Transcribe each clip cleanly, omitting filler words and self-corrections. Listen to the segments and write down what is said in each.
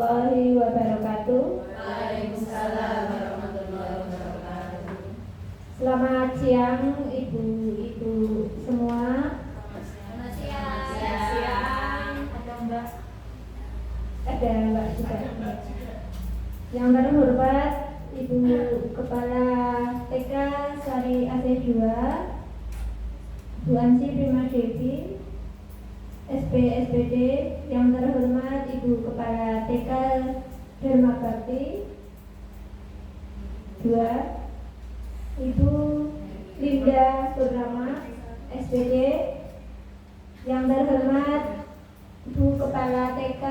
warahmatullahi wabarakatuh. Waalaikumsalam warahmatullahi wabarakatuh. Selamat siang ibu-ibu semua. Selamat siang. Ada mbak? Ada mbak juga. Yang terhormat Ibu Kepala TK Sari Aceh 2, Bu Ansi Prima Devi, SPD. Yang terhormat Ibu Kepala TK Dharma Bakti 2, Ibu Linda Purnama, SPD. Yang terhormat Ibu Kepala TK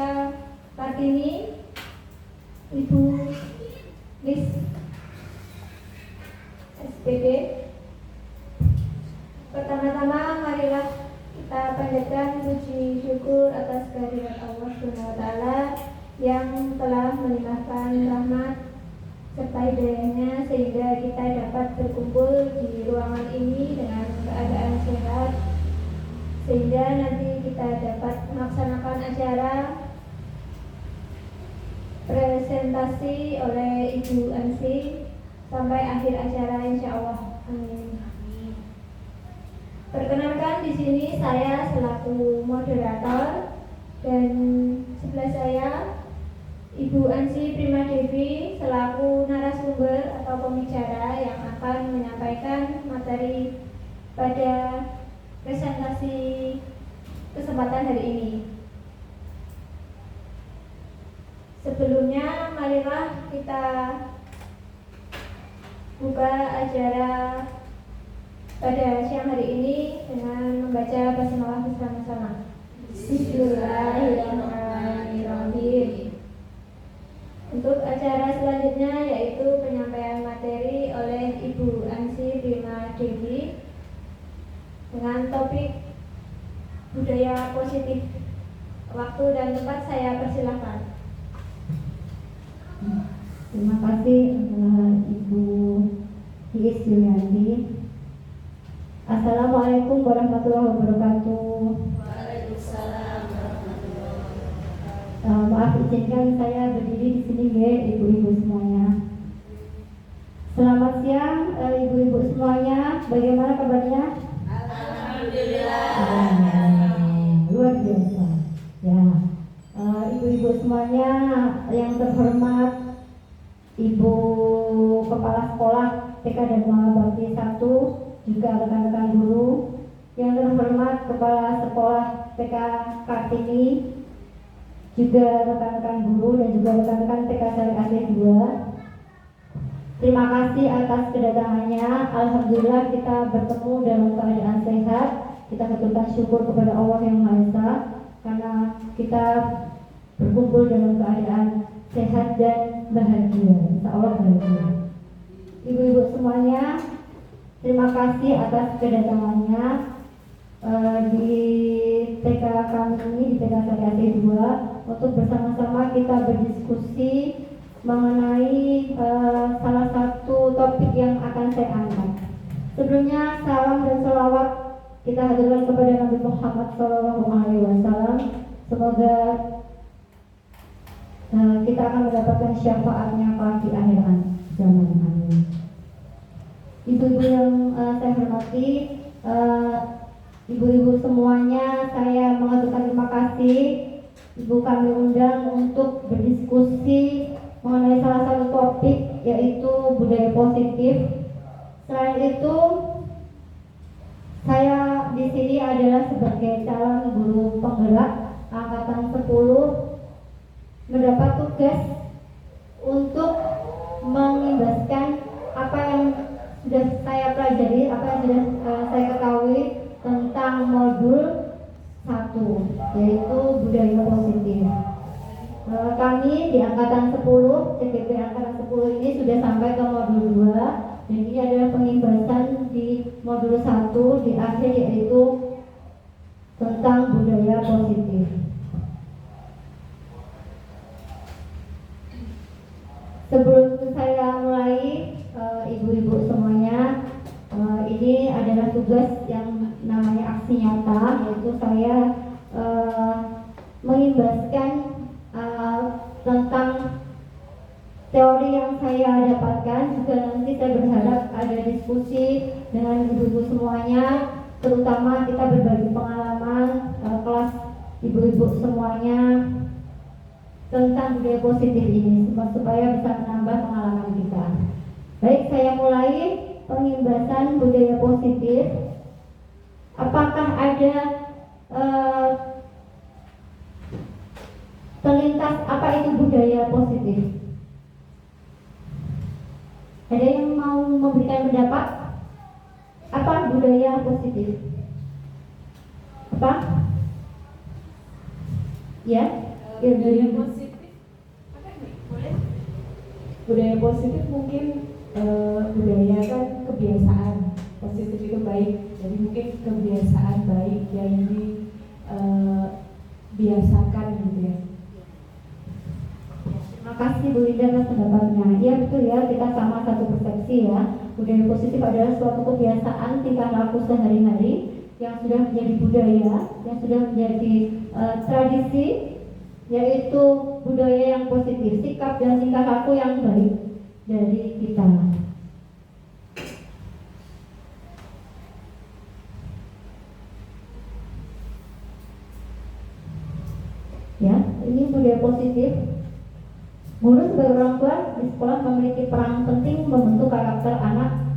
Kartini, Ibu Lis, SPD. Pertama-tama marilah kita panjatkan puji syukur atas kehadirat Allah SWT yang telah melimpahkan rahmat serta hidayahnya sehingga kita dapat berkumpul di ruangan ini dengan keadaan sehat, sehingga nanti kita dapat melaksanakan acara presentasi oleh Ibu Ansi sampai akhir acara insya Allah. Amin. Perkenalkan, di sini saya selaku moderator dan sebelah saya Ibu Ansi Prima Devi selaku narasumber atau pembicara yang akan menyampaikan materi pada presentasi kesempatan hari ini. Sebelumnya marilah kita buka acara pada siang hari ini dengan membaca basmalah bersama-sama. Bismillahirrahmanirrahim. Untuk acara selanjutnya yaitu penyampaian materi oleh Ibu Ansi Prima Devi dengan topik budaya positif. Waktu dan tempat saya persilahkan. Terima kasih Ibu Iis Yulianti. Assalamualaikum warahmatullahi wabarakatuh. Waalaikumsalam warahmatullahi wabarakatuh. Maaf, izinkan saya berdiri di sini ya, ibu-ibu semuanya. Selamat siang ibu-ibu semuanya. Bagaimana kabarnya? Alhamdulillah. Luar biasa. Ya, ibu-ibu semuanya yang terhormat, Ibu Kepala Sekolah TK Dharma Bakti 1, juga rekan-rekan guru, yang terhormat Kepala Sekolah TK Kartini, juga rekan-rekan guru dan juga rekan-rekan TK Sari Aceh 2. Terima kasih atas kedatangannya. Alhamdulillah kita bertemu dalam keadaan sehat. Kita haturkan syukur kepada Allah yang Maha Esa karena kita berkumpul dalam keadaan sehat dan bahagia. Insya Allah bahagia. Ibu-ibu semuanya, terima kasih atas kedatangannya di TK kami ini, di TK Sari Aceh 2, untuk bersama-sama kita berdiskusi mengenai salah satu topik yang akan saya angkat. Sebelumnya salam dan salawat kita haturkan kepada Nabi Muhammad SAW. Semoga kita akan mendapatkan syafaatnya di akhir zaman. Amin. Ibu-ibu yang saya hormati, ibu-ibu semuanya, saya mengaturkan terima kasih. Ibu kami undang untuk berdiskusi mengenai salah satu topik, yaitu budaya positif. Selain itu, saya di sini adalah sebagai calon guru penggerak angkatan 10, mendapat tugas untuk mengimbaskan apa yang sudah saya pelajari, apa yang sudah saya ketahui tentang modul 1, yaitu budaya positif. Kami di angkatan 10, CPP angkatan 10 ini sudah sampai ke modul 2, dan ini adalah pengimbasan di modul 1 di akhir, yaitu tentang budaya positif. Sebelum saya mulai, ibu-ibu semuanya, ini adalah tugas yang namanya aksi nyata, yaitu saya mengimbaskan tentang teori yang saya dapatkan juga nanti saya berharap ada diskusi dengan ibu-ibu semuanya, terutama kita berbagi pengalaman kelas ibu-ibu semuanya tentang budaya positif ini supaya bisa menambah pengalaman kita. Baik, saya mulai pengimbasan budaya positif. Apakah ada terlintas apa itu budaya positif? Ada yang mau memberikan pendapat? Apa budaya positif? Apa? Ya? Budaya positif apa nih? Boleh? Budaya positif mungkin budaya kan kebiasaan positif itu baik, jadi mungkin kebiasaan baik yang dibiasakan gitu ya. Terima kasih Bu Linda atas pendapatnya. Iya betul ya, kita sama satu persepsi ya. Budaya positif adalah suatu kebiasaan tingkah laku sehari-hari yang sudah menjadi budaya, yang sudah menjadi tradisi, yaitu budaya yang positif, sikap dan tingkah laku yang baik dari kita. Ya, ini budaya positif. Guru sebagai orang tua di sekolah memiliki peran penting membentuk karakter anak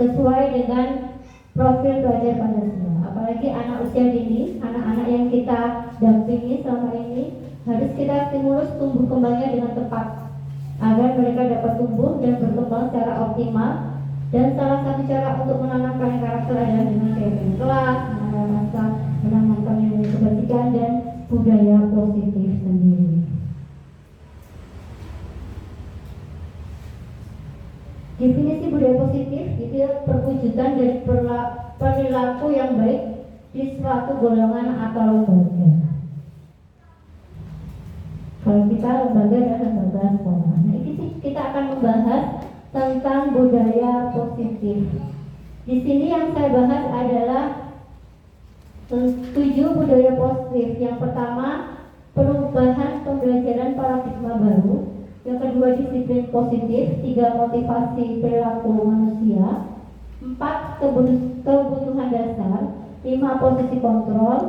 sesuai dengan profil belajar Pancasila. Apalagi anak usia dini, anak-anak yang kita dampingi selama ini harus kita stimulus tumbuh kembangnya dengan tepat agar mereka dapat tumbuh dan berkembang secara optimal. Dan salah satu cara untuk menanamkan karakter adalah dengan camping kelas, menanamkan nilai kebajikan dan budaya positif sendiri. Definisi budaya positif itu perwujudan dari perilaku yang baik di suatu golongan atau lembaga. Kalau kita lembaga adalah lembaga sekolah. Nah, ini kita akan membahas tentang budaya positif. Di sini yang saya bahas adalah 7 budaya positif. Yang pertama, perubahan pembelajaran paradigma baru. Yang kedua, disiplin positif. 3, motivasi perilaku manusia. 4, kebutuhan dasar. 5, posisi kontrol.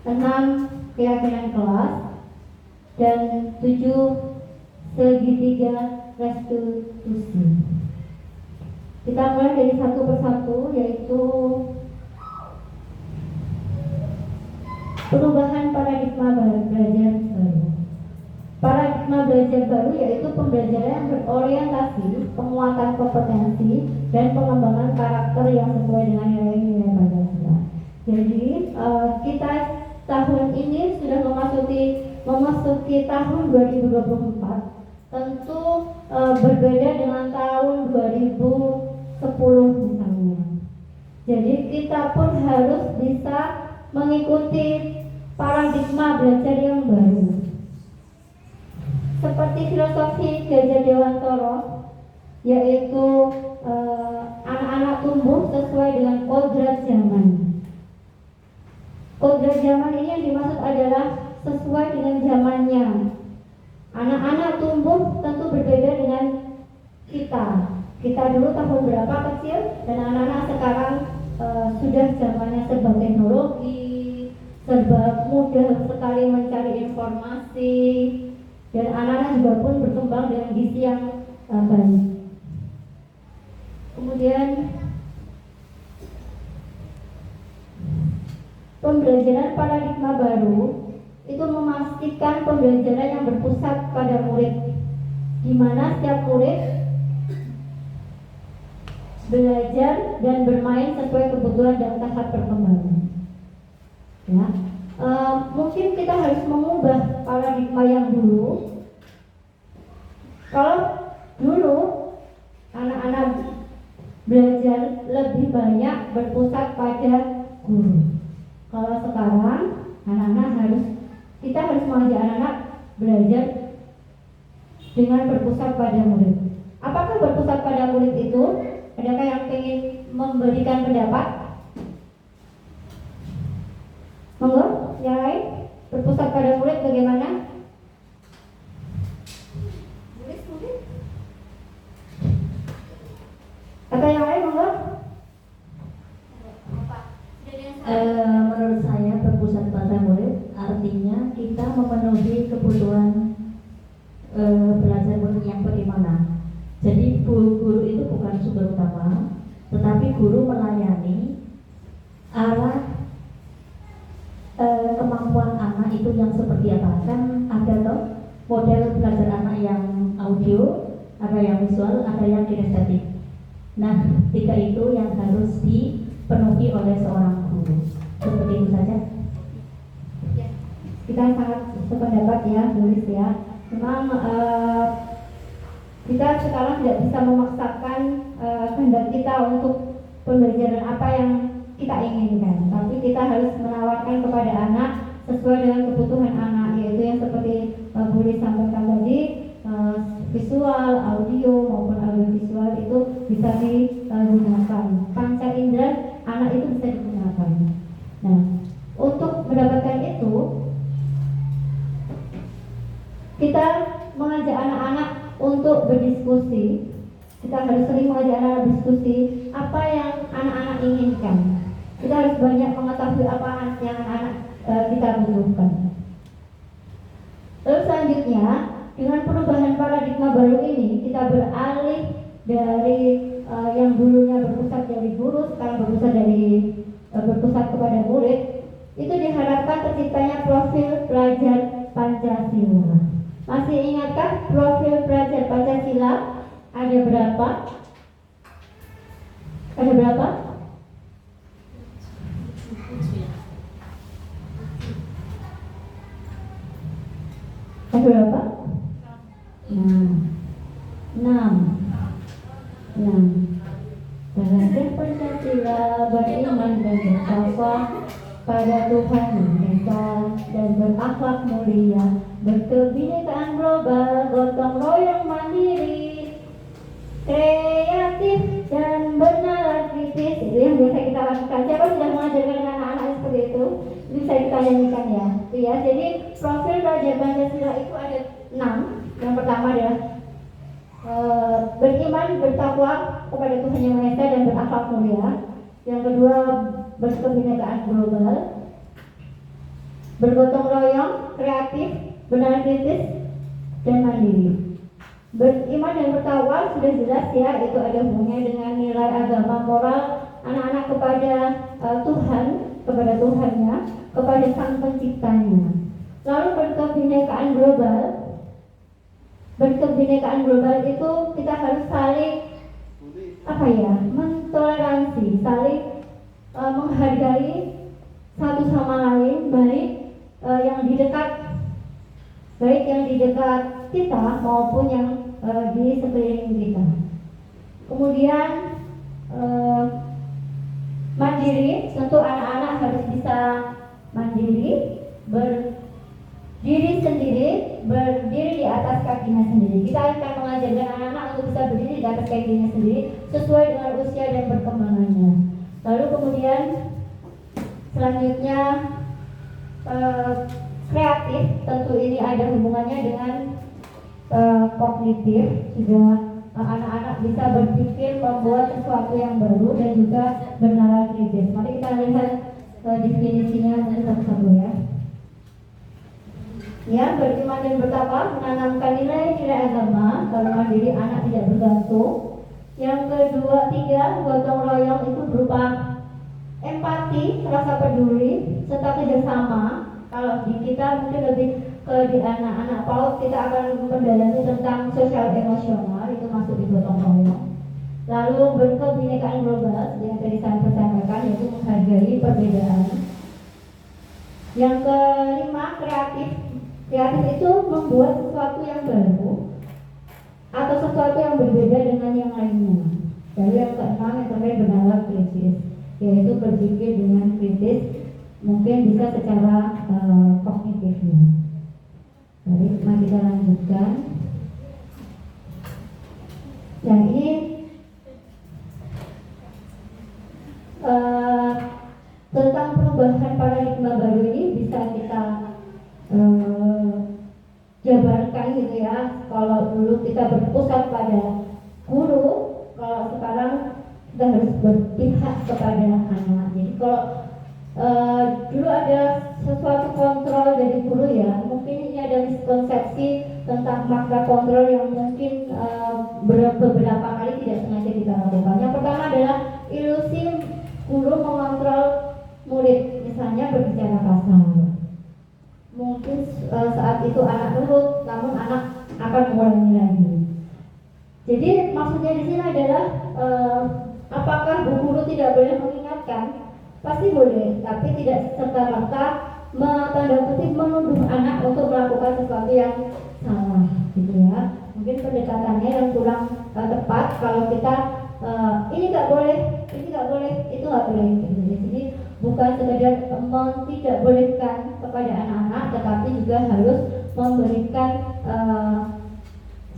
6, keyakinan kelas. Dan 7, segitiga restitusi. Kita mulai dari satu persatu, yaitu perubahan paradigma belajar baru. Paradigma belajar baru yaitu pembelajaran yang berorientasi penguatan kompetensi dan pengembangan karakter yang sesuai dengan nilai-nilai Pancasila. Jadi kita tahun ini sudah memasuki tahun 2024. Tentu berbeda dengan tahun 2010 misalnya. Jadi kita pun harus bisa mengikuti paradigma belajar yang baru. Seperti filosofi Gajah Dewantoro, yaitu anak-anak tumbuh sesuai dengan kodrat zaman. Kodrat zaman ini yang dimaksud adalah sesuai dengan zamannya. Anak-anak tumbuh tentu berbeda dengan kita. Kita dulu tahun berapa kecil, dan anak-anak sekarang sudah zamannya serba teknologi, serba mudah sekali mencari informasi, dan anak-anak juga pun berkembang dengan gizi yang baik. Kemudian pembelajaran paradigma baru itu memastikan pembelajaran yang berpusat pada murid, di mana setiap murid belajar dan bermain sesuai kebutuhan dan tahap perkembangan. Ya, mungkin kita harus mengubah paradigma yang dulu. Kalau dulu anak-anak belajar lebih banyak berpusat pada guru, kalau sekarang kita harus mengajak anak-anak belajar dengan berpusat pada murid. Apakah berpusat pada murid itu? Adakah yang ingin memberikan pendapat? Monggo, yang lain. Berpusat pada murid bagaimana? kita memenuhi kebutuhan belajar murid yang bagaimana. Jadi guru itu bukan sumber utama, tetapi guru melayani arah kemampuan anak itu yang seperti apa. Kan ada toh model belajar anak yang audio, ada yang visual, ada yang kinestetik. Nah, tiga itu yang harus dipenuhi oleh seorang guru. Seperti itu saja. Kita sangat sependapat ya, tulis ya. Memang kita sekarang tidak bisa memaksakan kehendak kita untuk pembelajaran apa yang kita inginkan, tapi kita harus menawarkan kepada anak sesuai dengan kebutuhan anak, yaitu yang seperti boleh sampaikan tadi, visual, audio maupun audiovisual itu bisa digunakan. Panca indera anak itu bisa digunakan. Nah, untuk mendapatkan itu kita mengajak anak-anak untuk berdiskusi. Kita harus sering mengajak anak-anak berdiskusi apa yang anak-anak inginkan. Kita harus banyak mengetahui apa yang anak-anak kita butuhkan. Lalu selanjutnya, dengan perubahan paradigma baru ini, kita beralih dari yang dulunya berpusat dari guru, sekarang berpusat kepada murid. Itu diharapkan terciptanya profil pelajar Pancasila. Masih ingatkah profil pelajar Pancasila ada berapa? Ada berapa? Ada berapa? 6. Belajar Pancasila beriman dan bertakwa pada Tuhan Yang Esa dan berakhlak mulia, berkebinekaan global, gotong royong mandiri, kreatif dan bernalar kritis. Itu yang biasa kita lakukan. Siapa sudah mengajarkan anak-anak seperti itu? Itu bisa kita nyanyikan ya. Itu ya. Jadi profil pelajar Pancasila itu ada 6. Yang pertama adalah beriman, bertakwa kepada Tuhan Yang Maha Esa dan berakhlak mulia. Yang kedua, berkebinekaan global, bergotong royong, kreatif, benar kritis, dan mandiri. Beriman dan bertakwa sudah jelas ya, itu ada hubungannya dengan nilai agama, moral anak-anak kepada Tuhan, kepada Tuhannya, kepada Sang Penciptanya. Lalu berkebinekaan global. Berkebinekaan global itu kita harus saling mentoleransi, saling menghargai satu sama lain, baik yang di dekat kita maupun yang di sekeliling kita. Kemudian mandiri, tentu anak-anak harus bisa mandiri, berdiri sendiri, berdiri di atas kakinya sendiri. Kita akan mengajarkan anak-anak untuk bisa berdiri di atas kakinya sendiri sesuai dengan usia dan perkembangannya. Lalu kemudian selanjutnya kreatif, tentu ini ada hubungannya dengan kognitif, juga anak-anak bisa berpikir membuat sesuatu yang baru dan juga bernalar kritis. Mari kita lihat definisinya satu-satu ya. Ya, beriman dan bertakwa, menanamkan nilai-nilai agama. Kalau mandiri anak tidak bergantung. Yang kedua, 3, gotong royong itu berupa empati, rasa peduli, serta kerjasama. Kalau di kita mungkin lebih ke di anak-anak PAUD, kita akan mempelajari tentang sosial emosional, itu masuk di gotong royong. Lalu berkebinekaan global, yang tadi saya sampaikan, yaitu menghargai perbedaan. Yang kelima, kreatif. Kreatif itu membuat sesuatu yang baru atau sesuatu yang berbeda dengan yang lainnya. Lalu yang keenam, yang terakhir bernalar kritis, yaitu berpikir dengan kritis, mungkin bisa secara kognitifnya. Baik, mari kita lanjutkan. Yang ini tentang perubahan paradigma baru ini bisa kita jabarkan gitu ya. Kalau dulu kita berpusat pada guru, kalau sekarang kita harus berpihak kepada anak. Jadi kalau Dulu ada sesuatu kontrol dari guru ya, mungkin ini ada miskonsepsi tentang makna kontrol yang mungkin beberapa kali tidak sengaja kita lakukan. Yang pertama adalah ilusi guru mengontrol murid, misalnya berbicara kasar. Mungkin saat itu anak nurut, namun anak akan mengulangi lagi. Jadi maksudnya di sini adalah apakah bu guru tidak boleh mengingatkan? Pasti boleh, tapi tidak serta-merta tanda kutip menuduh anak untuk melakukan sesuatu yang salah, gitu ya. Mungkin pendekatannya yang kurang tepat kalau kita ini nggak boleh, itu nggak boleh. Gitu. Jadi bukan sekedar tidak bolehkan kepada anak-anak, tetapi juga harus memberikan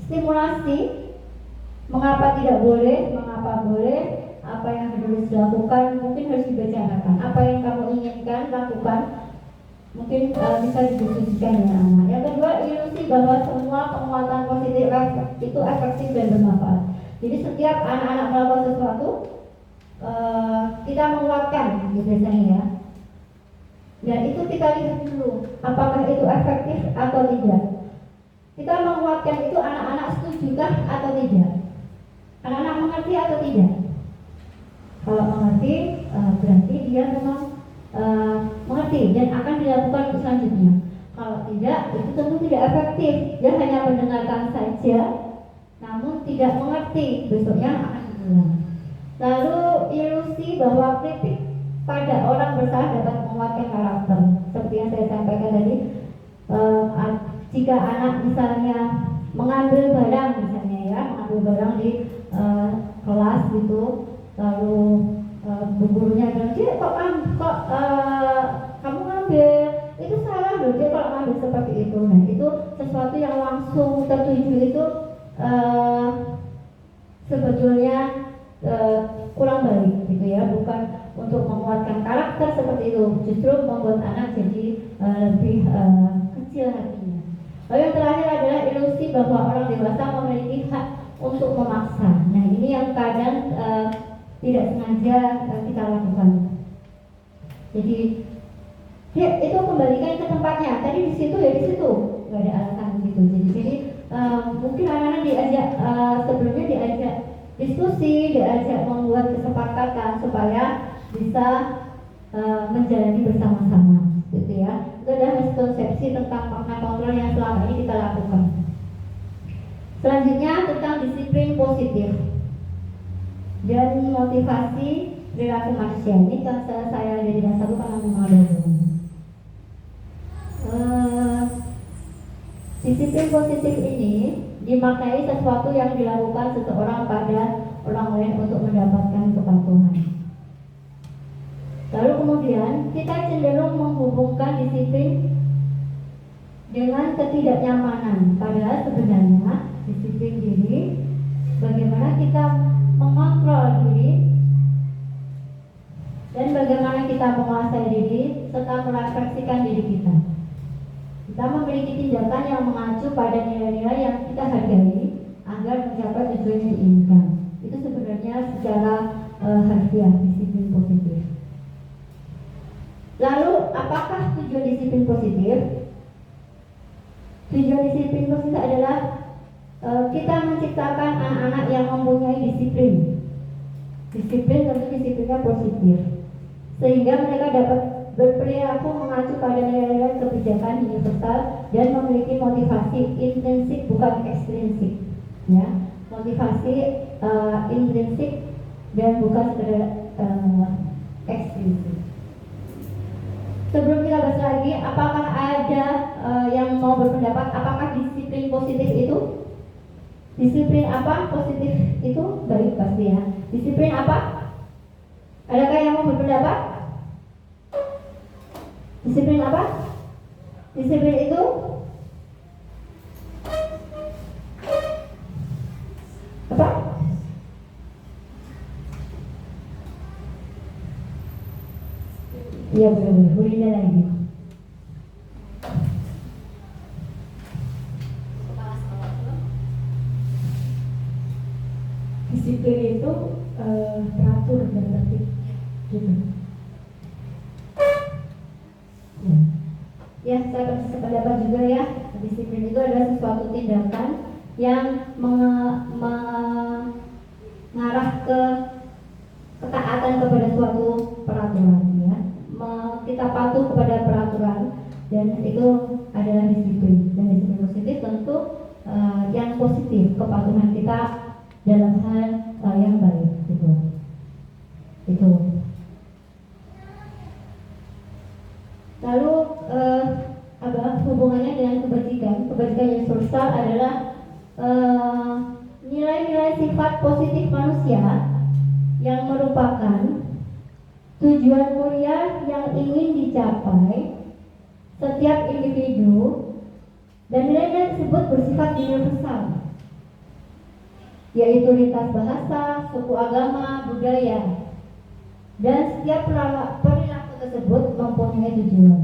stimulasi mengapa tidak boleh, mengapa boleh. Apa yang harus dilakukan mungkin harus dibicarakan. Apa yang kamu inginkan lakukan mungkin bisa didiskusikan dengan anak. Yang kedua, ilusi bahwa semua penguatan positif itu efektif dan bermanfaat. Jadi setiap anak-anak melakukan sesuatu kita menguatkan gitu biasanya ya. Dan itu kita lihat dulu apakah itu efektif atau tidak. Kita menguatkan itu anak-anak setujukah atau tidak. Anak-anak mengerti atau tidak. Kalau mengerti, berarti dia memang mengerti dan akan dilakukan selanjutnya. Kalau tidak, itu tentu tidak efektif. Dia hanya mendengarkan saja, namun tidak mengerti. Besoknya akan diulang. Lalu ilusi bahwa kritik pada orang bersalah dapat menguatkan karakter. Seperti yang saya sampaikan tadi, jika anak misalnya mengambil barang di kelas gitu. Lalu bu gurunya bilang, "Cik, kamu ngambil, itu salah loh, Cik, kalau ngambil seperti itu." Nah, itu sesuatu yang langsung tertuju itu sebetulnya kurang baik gitu ya, bukan untuk menguatkan karakter seperti itu, justru membuat anak jadi lebih kecil hatinya. Lalu yang terakhir adalah ilusi bahwa orang dewasa memiliki hak untuk memaksa. Nah, ini yang kadang tidak sengaja kita lakukan. Jadi itu kembalikan ke tempatnya. Tadi di situ ya di situ, nggak ada alasan gitu. Jadi mungkin anak-anak diajak sebelumnya diajak diskusi, diajak membuat kesepakatan supaya bisa menjalani bersama-sama, gitu ya. Itu adalah miskonsepsi tentang makna kontrol yang selama ini kita lakukan. Selanjutnya tentang disiplin positif dan motivasi perilaku manusia. Ini kan saya dari dasar karena mengalami. Disiplin positif ini dimaknai sesuatu yang dilakukan seseorang pada orang lain untuk mendapatkan kepatuhan. Lalu kemudian kita cenderung menghubungkan disiplin dengan ketidaknyamanan. Padahal sebenarnya disiplin diri bagaimana kita mengontrol diri dan bagaimana kita menguasai diri serta merefleksikan diri kita. Kita memiliki tindakan yang mengacu pada nilai-nilai yang kita hargai agar mencapai tujuan yang diinginkan. Itu sebenarnya secara harfiah disiplin positif. Lalu apakah tujuan disiplin positif? Tujuan disiplin positif adalah kita menciptakan anak-anak yang mempunyai disiplin. Disiplin tentu disiplinnya positif, sehingga mereka dapat berperilaku mengacu pada nilai-nilai kebijakan universal dan memiliki motivasi intrinsik bukan ekstrinsik, ya. Motivasi intrinsik dan bukan sekedar ekstrinsik. Sebelum kita bahas lagi, apakah ada yang mau berpendapat apakah disiplin positif itu? Disiplin apa positif itu? Baik, pasti ya. Disiplin apa? Adakah yang mau berpendapat? Disiplin apa? Disiplin itu apa? Iya, boleh lagi. Disiplin itu teratur dan tertib gitu. Ya, saya sependapat juga ya. Disiplin itu adalah sesuatu tindakan yang mengarah ke ketaatan kepada suatu peraturan ya. Kita patuh kepada peraturan dan itu adalah disiplin. Dan disiplin positif tentu yang positif, kepatuhan kita dalam hal yang baik gitu. Itu. Lalu hubungannya dengan kebajikan universal adalah nilai-nilai sifat positif manusia yang merupakan tujuan mulia yang ingin dicapai setiap individu, dan nilai-nilai tersebut bersifat universal, yaitu lintas bahasa, suku, agama, budaya, dan setiap perilaku tersebut mempunyai tujuan.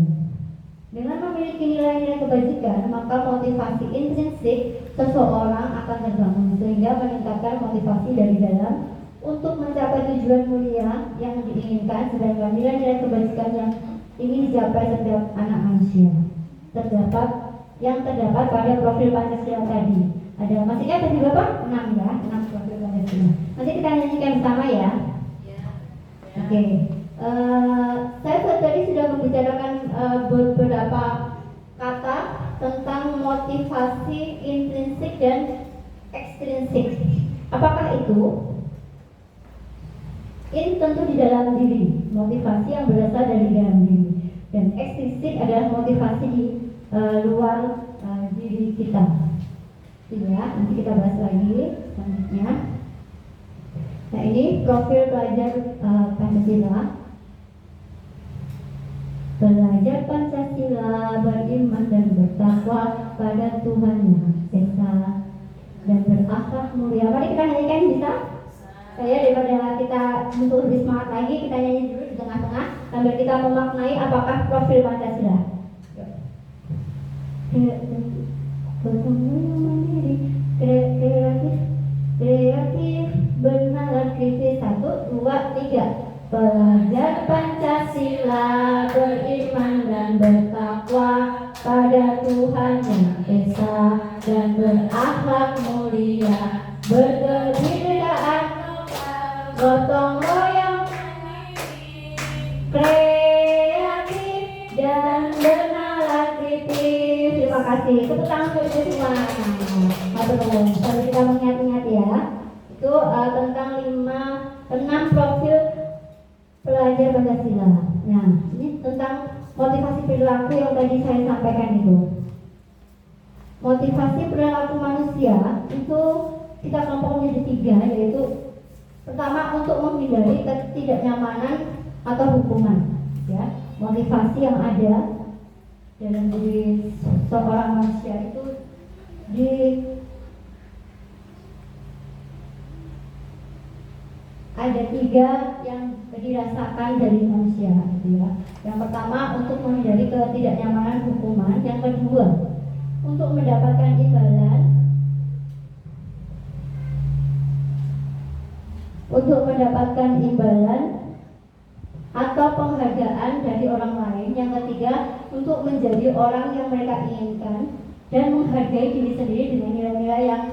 Dengan memiliki nilai-nilai kebajikan, maka motivasi intrinsik seseorang akan terbangun sehingga meningkatkan motivasi dari dalam untuk mencapai tujuan mulia yang diinginkan, sedangkan nilai-nilai kebajikan yang ingin dicapai setiap anak manusia terdapat pada profil Pancasila tadi. Ada maksudnya tadi Bapak 6 ya, 6 profil Pancasila. Nanti kita nyanyikan bersama ya. Oke. Saya tadi sudah membicarakan beberapa kata tentang motivasi intrinsik dan ekstrinsik. Apakah itu? In tentu di dalam diri, motivasi yang berasal dari dalam diri, dan ekstrinsik adalah motivasi di luar diri kita. Ya, nanti kita bahas lagi selanjutnya. Nah, ini profil pelajar Pancasila. Belajar Pancasila, beriman dan bertakwa pada Tuhannya Esa, dan berakhlak mulia. Mari kita nyanyikan, bisa? Saya daripada kita untuk lebih semangat lagi, kita nyanyi dulu di tengah-tengah sambil kita memaknai apakah profil Pancasila. Mandiri, kreatif, benar, kritis. 1, 2, 3. Belajar Pancasila, beriman dan bertakwa pada Tuhan Yang Esa, dan berakhlak mulia, berkebinekaan, gotong royong, kreatif dan bernalar kritis. Terima kasih. Tepuk tangan untuk itu semua. Sambil kita mengingat-ingat ya. Itu tentang 6 profil pelajar Pancasila. Nah, ini tentang motivasi perilaku yang tadi saya sampaikan itu. Motivasi perilaku manusia itu kita kelompok menjadi 3, yaitu pertama untuk menghindari ketidaknyamanan atau hukuman. Ya, motivasi yang ada dalam diri seorang manusia itu ada 3 yang dirasakan dari manusia gitu ya. Yang pertama untuk menghindari ketidaknyamanan hukuman, yang kedua untuk mendapatkan imbalan atau penghargaan dari orang lain, yang ketiga untuk menjadi orang yang mereka inginkan dan menghargai diri sendiri dengan nilai-nilai yang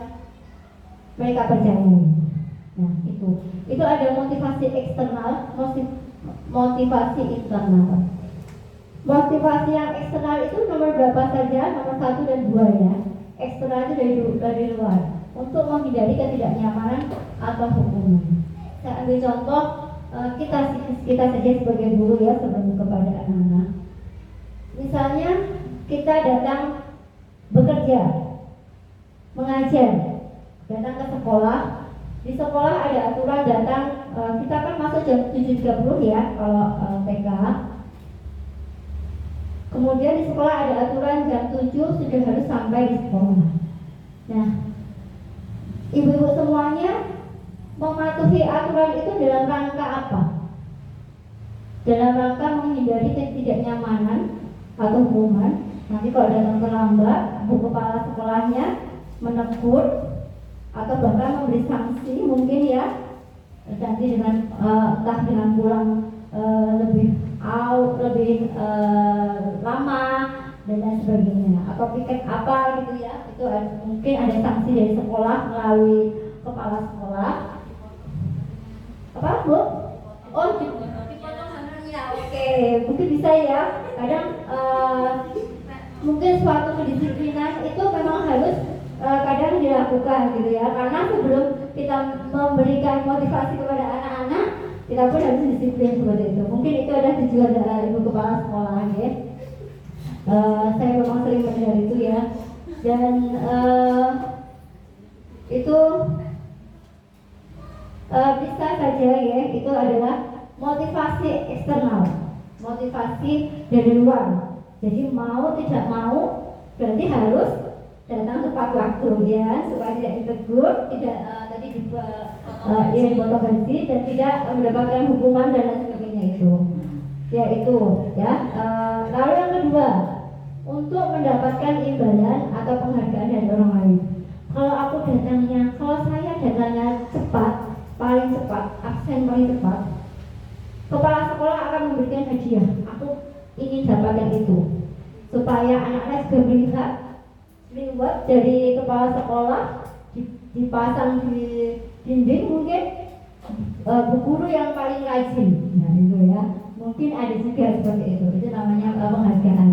mereka percayai. Nah, itu ada motivasi eksternal, motivasi internal. Motivasi yang eksternal itu nomor berapa saja? Nomor 1 dan 2 ya. Eksternal itu dari luar, untuk menghindari ketidaknyamanan atau hukuman. Saya ambil contoh kita saja sebagai guru ya, sebelum kepada anak-anak. Misalnya kita datang bekerja, mengajar, datang ke sekolah. Di sekolah ada aturan datang, kita kan masuk jam 7.30 ya kalau TK. Kemudian di sekolah ada aturan jam 7 sudah harus sampai di sekolah. Nah, ibu-ibu semuanya mematuhi aturan itu dalam rangka apa? Dalam rangka menghindari ketidaknyamanan atau hukuman. Nanti kalau datang terlambat, bu kepala sekolahnya menegur atau bahkan memberi sanksi mungkin ya, nanti dengan entah dengan pulang lebih lama, dan lain sebagainya, atau piket apa gitu ya, itu mungkin ada sanksi dari sekolah melalui kepala sekolah. Apa Bu? Oh, dipotong hamilnya, oke, mungkin bisa ya. Kadang mungkin suatu kedisiplinan itu memang harus kadang dilakukan gitu ya, karena sebelum kita memberikan motivasi kepada anak-anak, kita pun harus disiplin seperti itu. Mungkin itu adalah tujuan dari ibu kepala sekolah ya. Saya memang sering mendengar itu ya, dan itu bisa saja ya, itu adalah motivasi eksternal, motivasi dari luar. Jadi mau tidak mau berarti harus datang tepat waktu ya, supaya tidak ditegur, tidak tadi dipotong gaji dan tidak mendapatkan hukuman dan lain sebagainya itu. Ya itu ya. Lalu yang kedua, untuk mendapatkan imbalan atau penghargaan dari orang lain. Kalau saya datangnya cepat, paling cepat, absen paling cepat, kepala sekolah akan memberikan hadiah. Aku ingin dapatkan itu, supaya anak-anak juga melihat reward dari kepala sekolah dipasang di dinding, mungkin bu guru yang paling rajin. Nah itu ya, mungkin ada juga seperti itu namanya penghargaan.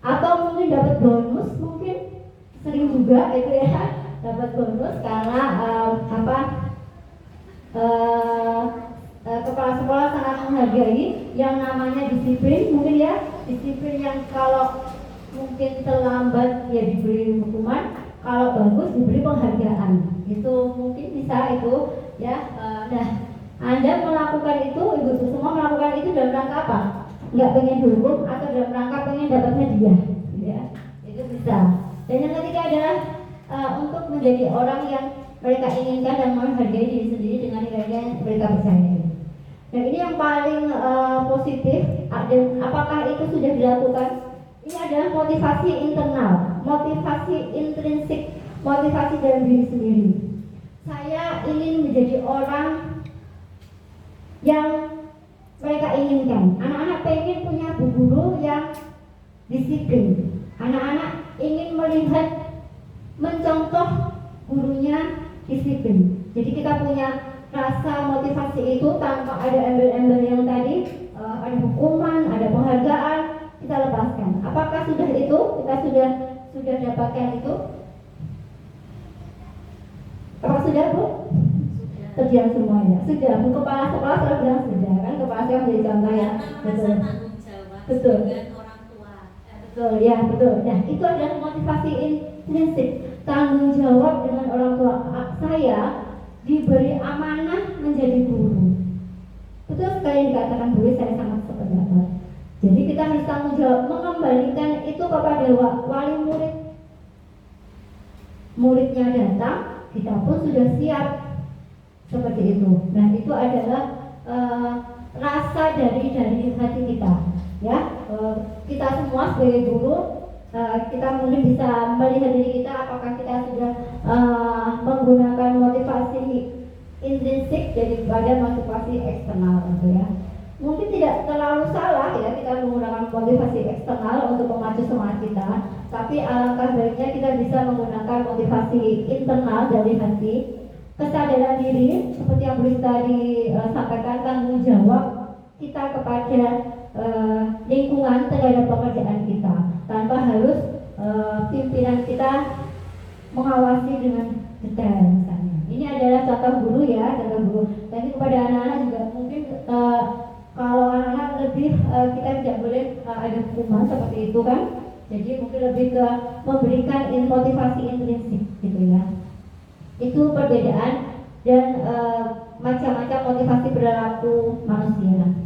Atau mungkin dapat bonus, mungkin sering juga itu ya, dapat bonus karena kepala sekolah sangat menghargai yang namanya disiplin, mungkin ya, disiplin yang kalau mungkin terlambat ya diberi hukuman, kalau bagus diberi penghargaan. Itu mungkin bisa itu ya. Nah, Anda melakukan itu, ibu semua melakukan itu dalam rangka apa? Nggak pengen dihukum atau dalam rangka pengen dapat hadiah, ya, itu bisa. Dan yang ketiga adalah untuk menjadi orang yang mereka inginkan dan menghargai diri sendiri dengan nilai-nilai yang mereka percayai. Dan ini yang paling positif. Dan apakah itu sudah dilakukan? Ini adalah motivasi internal, motivasi intrinsik, motivasi dalam diri sendiri. Saya ingin menjadi orang yang mereka inginkan. Anak-anak pengen punya bu guru yang disiplin. Anak-anak ingin melihat, mencontoh gurunya disiplin. Jadi kita punya rasa motivasi itu tanpa ada embel-embel yang tadi, ada hukuman, ada penghargaan, kita lepaskan. Apakah sudah itu? Kita sudah dapatkan itu? Apa sudah Bu? Terjadi semuanya. Sudah. Bu kepala sekolah sudah bilang sudah kan? Kepala sekolah menjadi contoh ya. Betul. Betul. Betul ya, betul. Nah itu adalah motivasi intrinsik, tanggung jawab dengan orang tua. Saya diberi amanah menjadi guru. Betul sekali yang dikatakan Bu, saya sangat sependapat. Jadi kita harus tanggung jawab mengembalikan itu kepada wali murid. Muridnya datang, kita pun sudah siap seperti itu. Nah itu adalah rasa dari hati kita, ya. Kita semua sebagai guru, kita mungkin bisa melihat diri kita apakah kita sudah menggunakan motivasi intrinsik daripada motivasi eksternal gitu ya. Mungkin tidak terlalu salah ya kita menggunakan motivasi eksternal untuk memacu semangat kita, tapi alangkah baiknya kita bisa menggunakan motivasi internal dari hati, kesadaran diri seperti yang Bu tadi sampaikan, tanggung jawab kita kepada lingkungan terhadap pekerjaan kita tanpa harus pimpinan kita mengawasi dengan detail misalnya. Ini adalah contoh guru ya, contoh guru. Tapi kepada anak-anak juga mungkin kalau anak-anak lebih kita tidak boleh ada hukuman seperti itu kan. Jadi mungkin lebih ke memberikan motivasi intrinsik gitu ya. Itu perbedaan dan macam-macam motivasi perilaku manusia.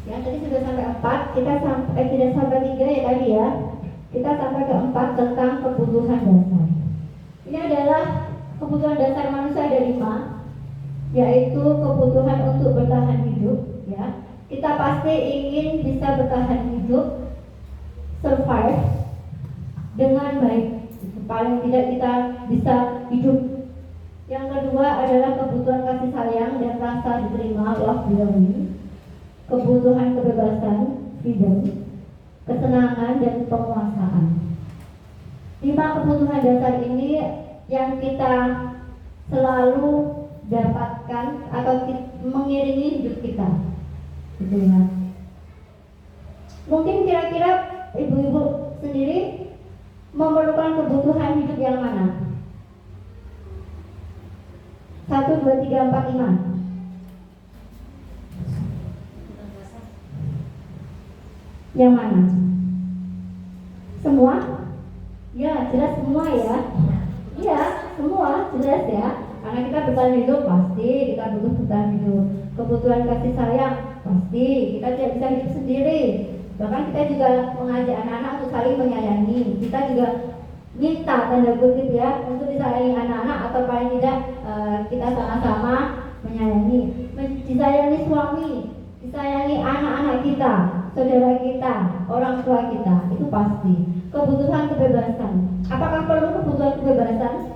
Ya, tadi sudah sampai 4, kita tidak sampai 3 ya tadi ya. Kita sampai ke 4 tentang kebutuhan dasar. Ini adalah kebutuhan dasar manusia ada 5, yaitu kebutuhan untuk bertahan hidup, ya. kita pasti ingin bisa bertahan hidup, survive dengan baik. Paling tidak kita bisa hidup. Yang kedua adalah kebutuhan kasih sayang dan rasa diterima, love belonging, kebutuhan kebebasan, freedom, kesenangan dan penguasaan. 5 kebutuhan dasar ini yang kita selalu dapatkan atau mengiringi hidup kita, gitu ya. Mungkin kira-kira ibu-ibu sendiri memerlukan kebutuhan hidup yang mana? 1, 2, 3, 4, 5. Yang mana? Semua? Ya, jelas semua ya. Iya, semua jelas ya. Karena kita bertahan hidup pasti kita butuh bertahan hidup. Kebutuhan kasih sayang pasti kita tidak bisa hidup sendiri. Bahkan kita juga mengajak anak-anak untuk saling menyayangi. Kita juga minta tanda kutip ya untuk disayangi anak-anak atau paling tidak kita sama-sama menyayangi. Disayangi suami, disayangi anak-anak kita, saudara kita, orang tua kita, itu pasti. Kebutuhan kebebasan. Apakah perlu kebutuhan kebebasan?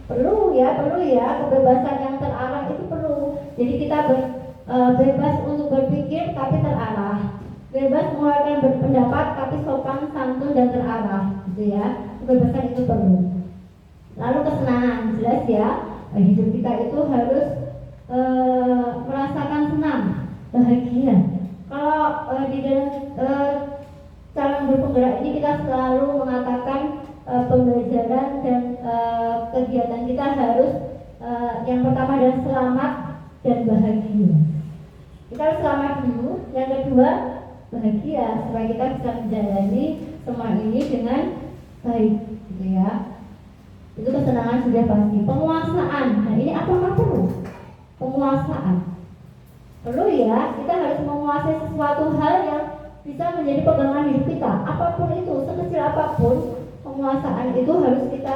Perlu ya, kebebasan yang terarah itu perlu. Jadi kita bebas untuk berpikir tapi terarah, bebas mengeluarkan berpendapat tapi sopan, santun dan terarah, gitu ya. Kebebasan itu perlu. Lalu kesenangan, jelas ya. Hidup kita itu harus merasakan senang, bahagia. Kalau di dalam cara berpenggerak ini kita selalu mengatakan pembelajaran dan kegiatan kita harus yang pertama adalah selamat dan bahagia. Kita harus selamat dulu, yang kedua bahagia supaya kita bisa menjalani semua ini dengan baik, gitu ya. Itu kesenangan sudah pasti. Penguasaan, nah ini apakah perlu? Penguasaan perlu ya. Kita harus menguasai sesuatu hal yang bisa menjadi pegangan hidup kita, apapun itu, sekecil apapun. Penguasaan itu harus kita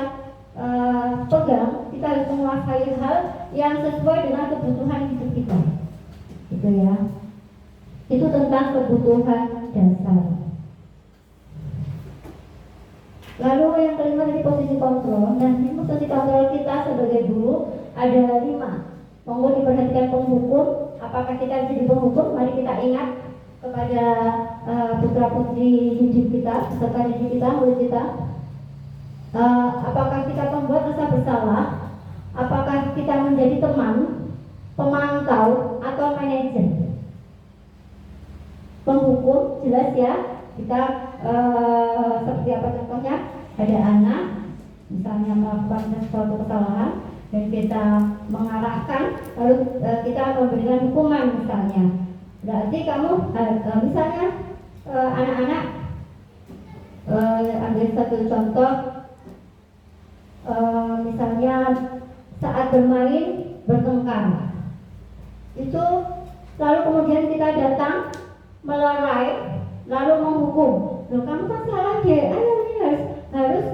pegang. Kita harus menguasai hal yang sesuai dengan kebutuhan hidup kita, gitu ya. Itu tentang kebutuhan dasar. Lalu yang kelima tadi posisi kontrol. Nah, ini posisi kontrol kita sebagai guru ada 5. Monggo diperhatikan penghukum. Apakah kita jadi penghukum? Mari kita ingat kepada putra putri didik kita, peserta didik kita, murid kita. Apakah kita membuat rasa bersalah? Apakah kita menjadi teman, pemantau, atau manajer? Penghukum, jelas ya. Kita seperti apa contohnya? Ada anak misalnya melakukan sesuatu kesalahan dan kita mengarahkan, lalu kita memberikan hukuman misalnya. Berarti kamu misalnya anak-anak ambil satu contoh, misalnya saat bermain bertengkar, itu lalu kemudian kita datang melerai lalu menghukum. Loh, kamu kan salah deh, ayo ini harus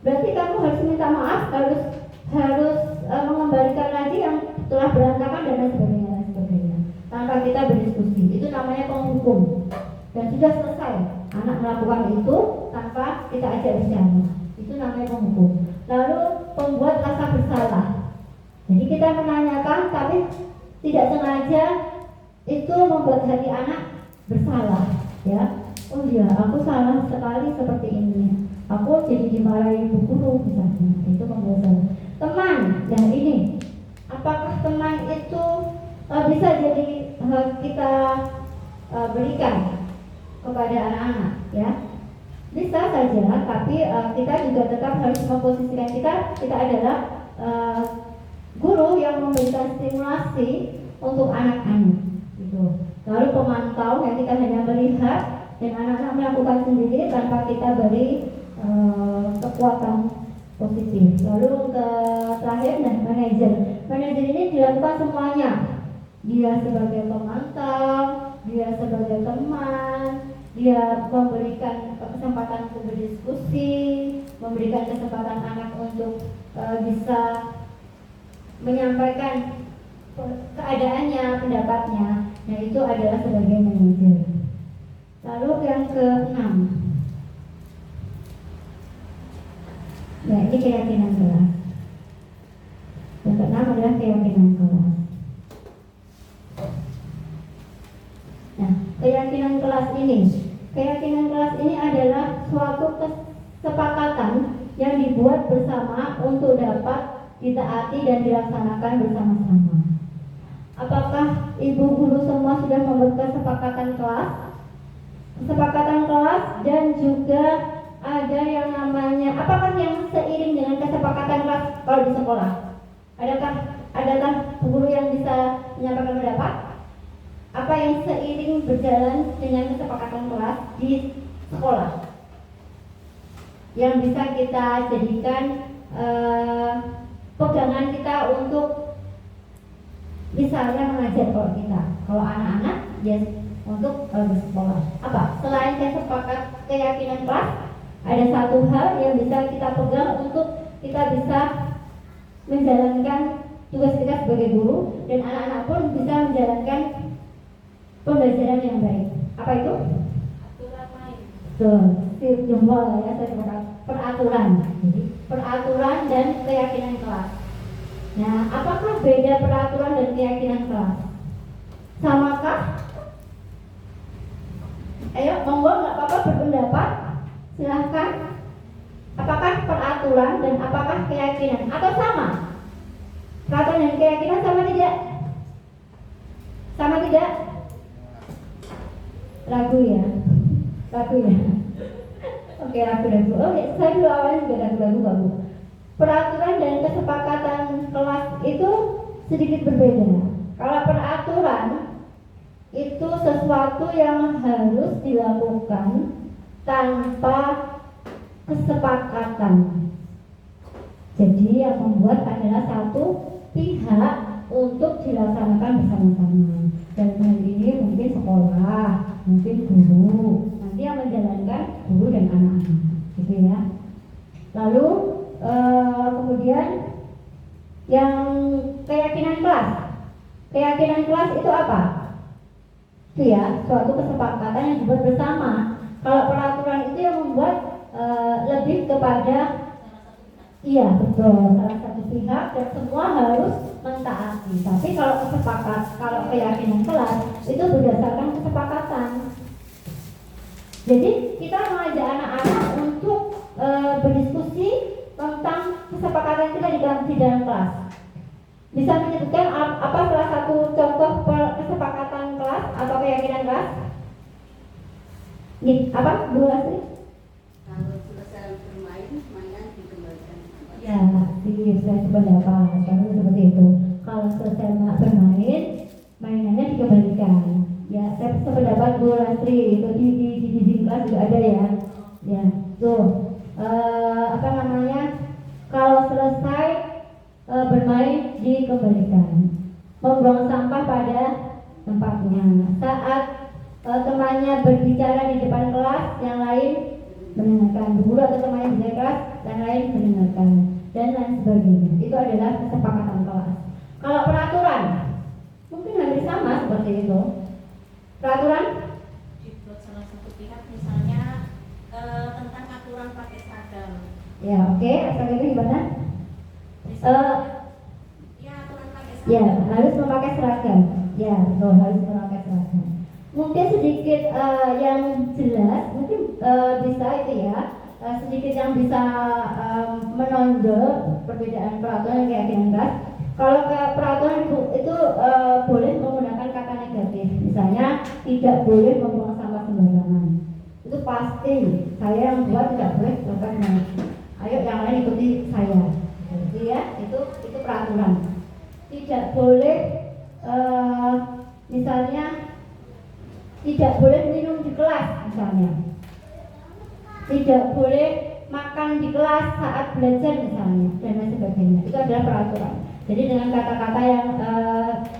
berarti kamu harus minta maaf, harus mengembalikan lagi yang telah berantakan dan lain sebagainya tanpa kita berdiskusi. Itu namanya penghukum. Dan sudah selesai, anak melakukan itu tanpa kita ajak bicara. Itu namanya penghukum. Lalu pembuat rasa bersalah. Jadi kita menanyakan tapi tidak sengaja itu membuat hati anak bersalah, ya. Oh iya, aku salah sekali seperti ini. Aku jadi dimarahi ibu guru misalnya. Itu pembuat teman. Nah ini, apakah teman itu bisa jadi kita berikan kepada anak-anak, ya? Bisa saja, tapi kita juga tetap harus memposisikan kita adalah guru yang memberikan stimulasi untuk anak-anak, gitu. Lalu pemantau yang kita hanya melihat dan anak-anak melakukan sendiri tanpa kita beri kekuatan positif. Lalu terakhir, manajer. Manajer ini dilakukan semuanya. Dia sebagai pemantau, dia sebagai teman, dia memberikan kesempatan untuk berdiskusi, memberikan kesempatan anak untuk bisa menyampaikan keadaannya, pendapatnya. Nah itu adalah sebagai manajer. Lalu yang keenam, nah ini keyakinan kelas. Yang keenam adalah keyakinan kelas. Nah, keyakinan kelas ini adalah suatu kesepakatan yang dibuat bersama untuk dapat ditaati dan dilaksanakan bersama-sama. Apakah ibu guru semua sudah membuat kesepakatan kelas? Kesepakatan kelas dan juga ada yang namanya, apakah yang seiring dengan kesepakatan kelas kalau di sekolah? Adakah guru yang bisa menyampaikan pendapat? Apa yang seiring berjalan dengan kesepakatan kelas di sekolah yang bisa kita jadikan pegangan kita untuk misalnya mengajar kalau anak-anak ya untuk bersekolah. Apa? Selain keyakinan kelas, ada satu hal yang bisa kita pegang untuk kita bisa menjalankan tugas kita sebagai guru dan anak-anak pun bisa menjalankan pembelajaran yang baik. Apa itu? Aturan main. Jempol ya, saya sebutkan peraturan. Jadi peraturan dan keyakinan kelas. Nah, apakah beda peraturan dan keyakinan kelas? Samakah? Ayo, monggo nggak apa-apa berpendapat. Silahkan. Apakah peraturan dan apakah keyakinan? Atau sama? Peraturan dan keyakinan sama tidak? Sama tidak? Ragu ya. Oke, ragu. Oke, saya dulu awalnya juga ragu. Peraturan dan kesepakatan kelas itu sedikit berbeda. Kalau peraturan itu sesuatu yang harus dilakukan tanpa kesepakatan. Jadi yang membuat adalah satu pihak untuk dilaksanakan bersama-sama. Dan hal ini mungkin sekolah, mungkin guru, nanti yang menjalankan guru dan anak-anak, gitu ya. Lalu kemudian yang keyakinan kelas itu apa? Itu ya suatu kesepakatan yang dibuat bersama. Kalau peraturan itu yang membuat lebih kepada iya betul, salah satu pihak dan semua harus mentaati. Tapi kalau keyakinan kelas itu berdasarkan kesepakatan. Jadi kita mengajak anak-anak untuk berdiskusi tentang kesepakatan kita di dalam kelas. Bisa menyebutkan apa salah satu contoh kesepakatan kelas atau keyakinan kelas? Nih, apa? Bu Lasri? Kalau selesai bermain, mainan dikembalikan. Ya, saya sependapat karena seperti itu. Kalau selesai bermain, mainannya dikembalikan. Ya, saya sependapat Bu Lasri itu di kelas juga ada ya. Ya, tuh kalau selesai bermain dikembalikan. Membuang sampah pada tempatnya. Saat temannya berbicara di depan kelas, yang lain mendengarkan. Guru atau temannya di kelas, yang lain mendengarkan, dan lain sebagainya. Itu adalah kesepakatan kelas. Kalau peraturan, mungkin hampir sama seperti itu. Peraturan Dibuat salah satu pihak, misalnya tentang aturan pakai seragam. ya, oke. Asal itu gimana? Ya, aturan pakai seragam. Ya, harus memakai seragam. Ya, betul, harus memakai seragam. Mungkin sedikit yang jelas, mungkin bisa itu ya, sedikit yang bisa menonjol perbedaan peraturan dan keyakinan kelas. Kalau peraturan itu boleh menggunakan kata negatif, misalnya tidak boleh membuang sampah sembarangan. Itu pasti saya yang buat tidak boleh melakukan. Ayo yang lain ikuti saya. Jadi ya, itu peraturan. Tidak boleh misalnya tidak boleh minum di kelas misalnya. Tidak boleh makan di kelas saat belajar misalnya dan lain sebagainya. Itu adalah peraturan. Jadi dengan kata-kata yang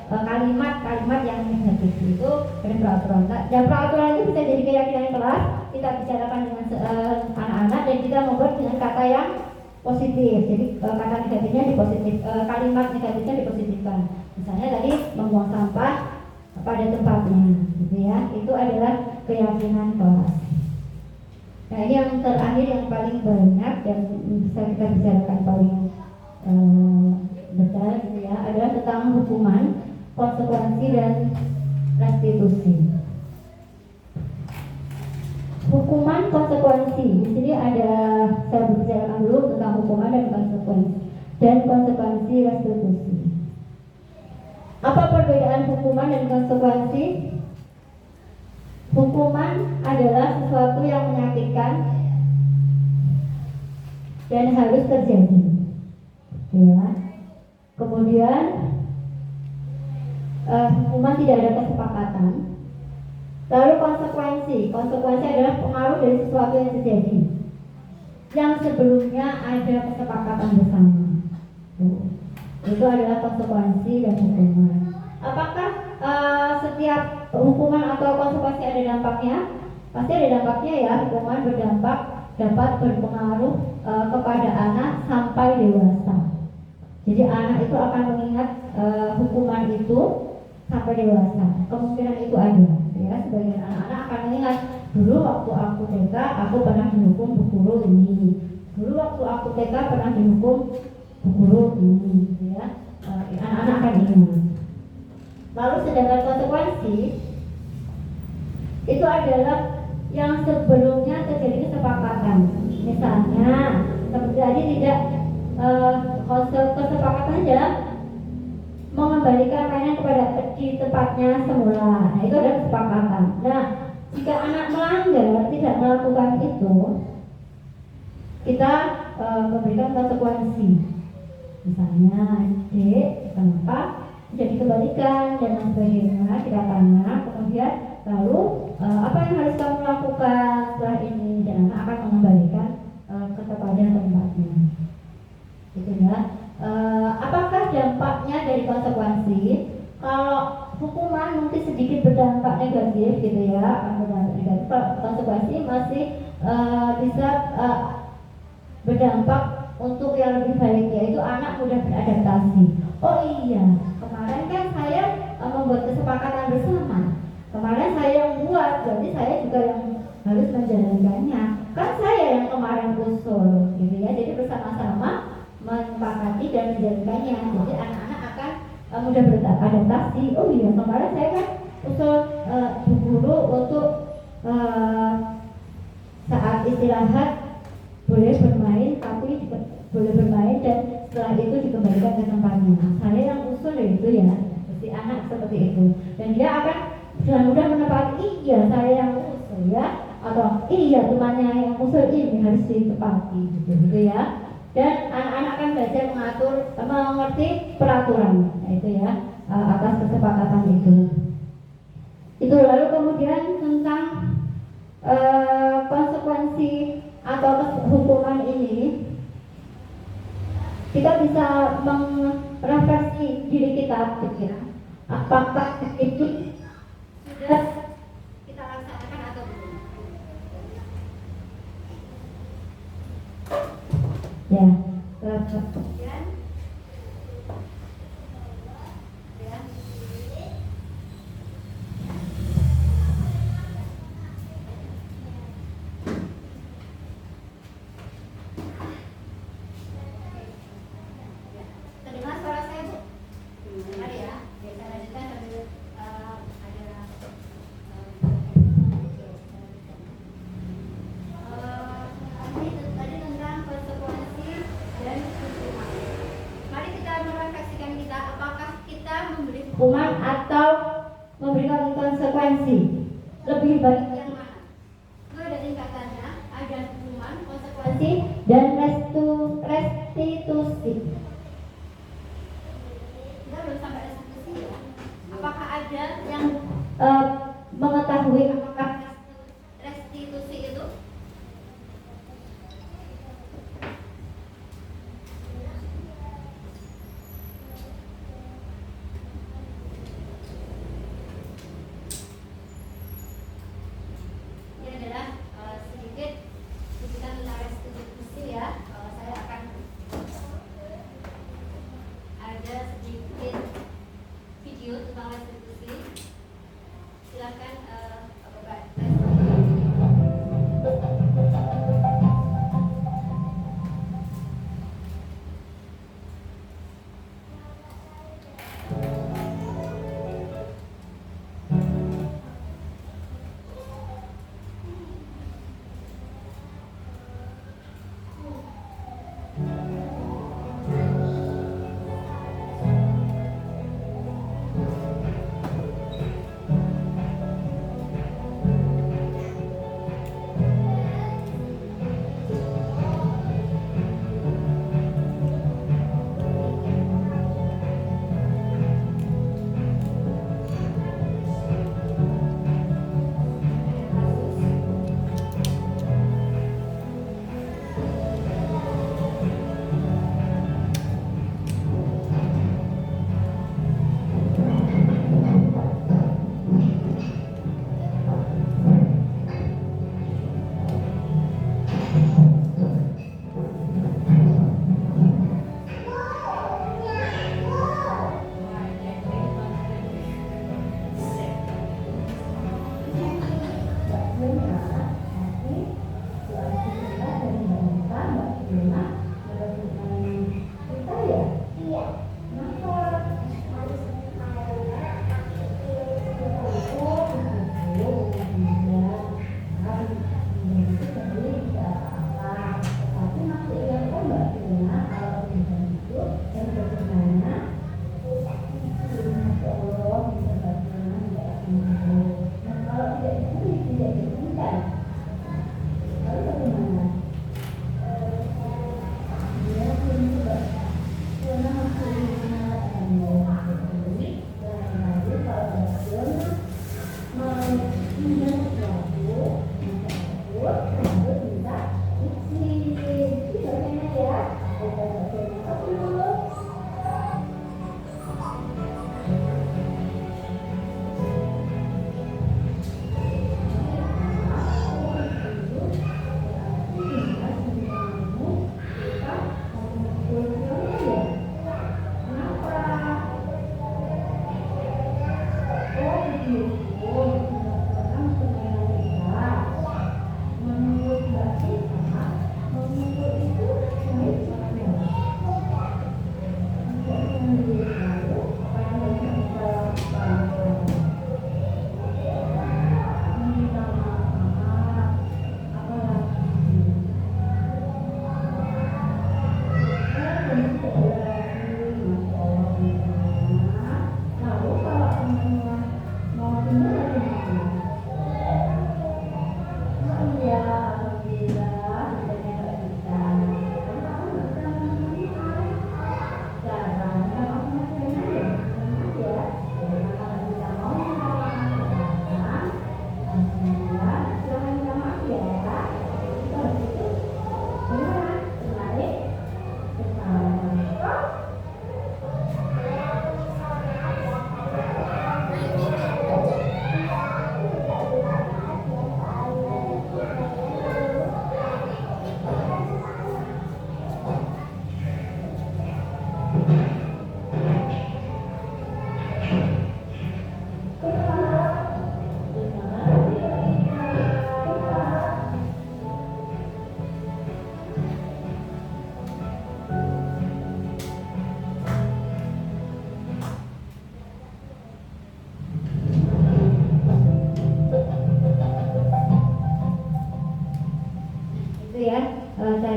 kalimat-kalimat yang negatif itu ada peraturan. Dan peraturan itu bisa jadi keyakinan kelas. Kita bicarakan dengan anak-anak dan kita membuat dengan kata yang positif. Jadi kata negatifnya dipositif, kalimat negatifnya dipositifkan. Misalnya tadi membuang sampah pada tempatnya, gitu ya. Itu adalah keyakinan kelas. Nah, ini yang terakhir yang paling banyak dan bisa kita bicarakan paling besar, gitu ya, adalah tentang hukuman, konsekuensi dan restitusi. Hukuman, konsekuensi. Di sini ada, saya bicarakan dulu tentang hukuman dan konsekuensi restitusi. Apa perbedaan hukuman dan konsekuensi? Hukuman adalah sesuatu yang menyakitkan dan harus terjadi, ya. Kemudian hukuman tidak ada kesepakatan. Lalu konsekuensi adalah pengaruh dari sesuatu yang terjadi yang sebelumnya ada kesepakatan bersama. Itu adalah konsekuensi dan hukuman. Apakah setiap hukuman atau konsekuensi ada dampaknya? Pasti ada dampaknya, ya. Hukuman berdampak dapat berpengaruh kepada anak sampai dewasa. Jadi anak itu akan mengingat hukuman itu sampai dewasa. Kemungkinan itu ada, ya. Sebagian anak-anak akan mengingat, dulu waktu aku TK aku pernah dihukum bu guru ini. Dulu waktu aku TK pernah dihukum bu guru ini, ya. Anak-anak akan ingat. Lalu sedangkan konsekuensi itu adalah yang sebelumnya terjadi kesepakatan. Misalnya seperti tadi tidak kesepakatan adalah mengembalikan mainan kepada di tempatnya semula. Nah, itu ada kesepakatan. Nah, jika anak melanggar, tidak melakukan itu, kita memberikan konsekuensi. Misalnya, Dek, kenapa tidak dikembalikan dan sebagainya, kita tanya. Kemudian lalu apa yang harus kamu lakukan setelah ini, dan anak akan mengembalikan kepada tempatnya. Gitu ya. Apakah dampaknya dari konsekuensi? Kalau hukuman mungkin sedikit berdampak negatif, gitu ya, akan berdampak negatif. Kalau konsekuensi masih bisa berdampak untuk yang lebih baik, yaitu anak mudah beradaptasi. Oh iya, kemarin kan saya membuat kesepakatan bersama. Kemarin saya yang buat, berarti saya juga yang harus menjalankannya. Kan saya yang kemarin usul, gitu ya. Jadi bersama-sama menyepakati dan menjalankannya. Jadi anak-anak akan mudah beradaptasi. Oh iya, kemarin saya kan usul bu guru untuk saat istirahat boleh bermain, tapi boleh bermain dan setelah itu dikembalikan ke tempatnya. Saya yang usul itu, ya. Si anak seperti itu, dan dia akan dengan mudah menepati. Iya, saya yang usul, ya. Atau iya, temannya yang usul ini harus ditepati, gitu ya. Dan anak-anak akan belajar mengerti peraturan, itu ya, atas kesepakatan itu. Itu. Lalu kemudian tentang konsekuensi atau hukuman ini, kita bisa merefleksi diri kita, gitu ya. Apakah itu sudah kita laksanakan atau belum? Ya, kemudian ya. Terdengar suara saya, Bu? Dengar, ya. Biasa lanjutkan sambil ada tadi tentang konsekuensi dan hukuman. Mari kita merefleksikan kita, apakah kita memberi hukuman atau memberikan konsekuensi? Lebih baik yang mana? Itu ada tingkatannya, ada hukuman, konsekuensi, dan restitusi. Kita belum sampai restitusi, ya. Apakah ada yang mengetahui apakah restitusi itu? Ini adalah sedikit tentang restitusi, ya. Saya akan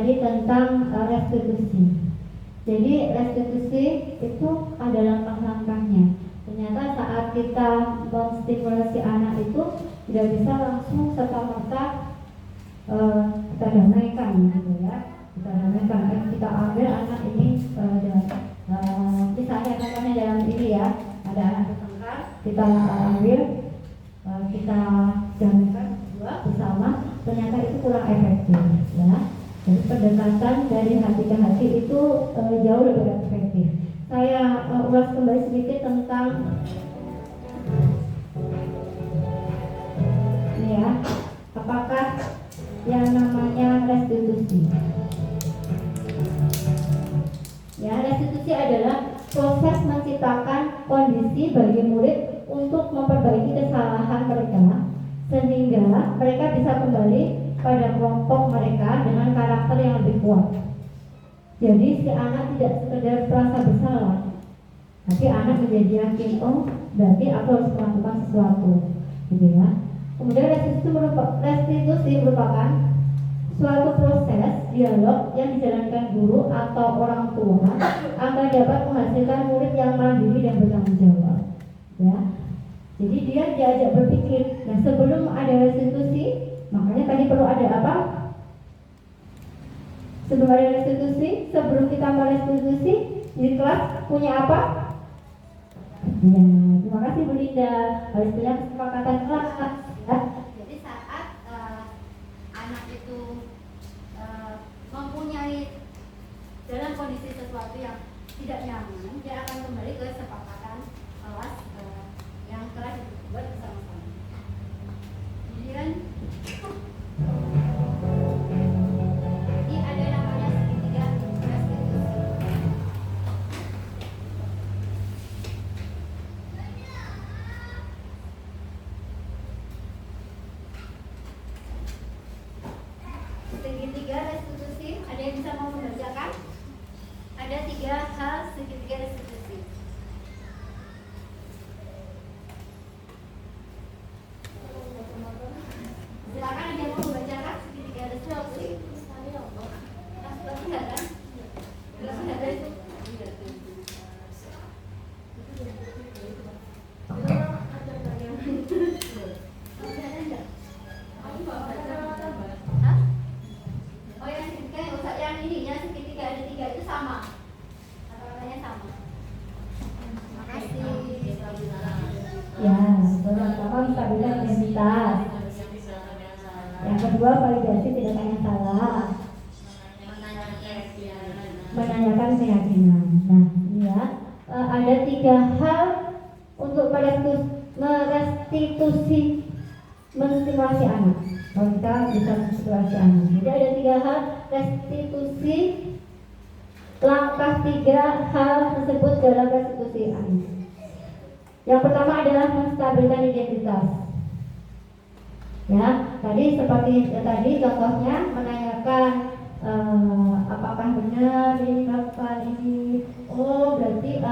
tadi tentang restitusi. Jadi restitusi itu ada langkah-langkahnya. Ternyata saat kita menstimulasi anak itu tidak bisa langsung serta-merta kita damaikan, gitu ya. Kita damaikan, kita ambil anak ini misalnya contohnya dalam ini ya, ada anak bertengkar, kita ambil, kita damaikan berdua bersama, ternyata itu kurang efektif, ya. Jadi pendekatan dari hati ke hati itu jauh lebih efektif. Saya ulas kembali sedikit tentang ini ya, apakah yang namanya restitusi. Ya, restitusi adalah proses menciptakan kondisi bagi murid untuk memperbaiki kesalahan mereka sehingga mereka bisa kembali pada kelompok mereka dengan karakter yang lebih kuat. Jadi si anak tidak sekedar merasa bersalah, tapi anak menjadi yakin, oh berarti aku harus melakukan sesuatu, gitu ya. Kemudian restitusi merupakan suatu proses dialog yang dijalankan guru atau orang tua agar dapat menghasilkan murid yang mandiri dan bertanggung jawab, ya. Jadi dia diajak berpikir. Nah, sebelum ada restitusi, makanya tadi perlu ada apa? Sebelum ada restitusi, sebelum kita merestitusi, di kelas punya apa? Ya, terima kasih Bu Linda. Harus punya kesepakatan kelas, ya. Jadi saat anak itu mempunyai dalam kondisi sesuatu yang tidak nyaman, dia akan kembali ke kesepakatan kelas yang telah dibuat bersama-sama. Kemudian ini ada namanya segitiga restitusi. Segitiga restitusi, ada yang bisa mau membacakan? Ada 3 hal segitiga restitusi. Silakan, ada yang mau membacakan segitiga restitusi? Langsung enggak kan? Langsung ada itu. Hah? Oh yang segitiga yang usah, yang ini yang segitiga ada 3 itu sama. Kata-katanya sama. Makasih. Ya, pertama menstabilkan identitas. Yang kedua validasi tindakan yang salah. Menanyakan keyakinan. Nah, ini ya, ada 3 hal untuk merestitusi, menstimulasi anak. Kalau kita bisa menstimulasi anak. Jadi ada 3 hal restitusi. Langkah 3 hal tersebut dalam restitusi anak. Yang pertama adalah menstabilkan identitas. Ya, tadi seperti tadi contohnya menanyakan apakah benar ini melakukan ini. Oh berarti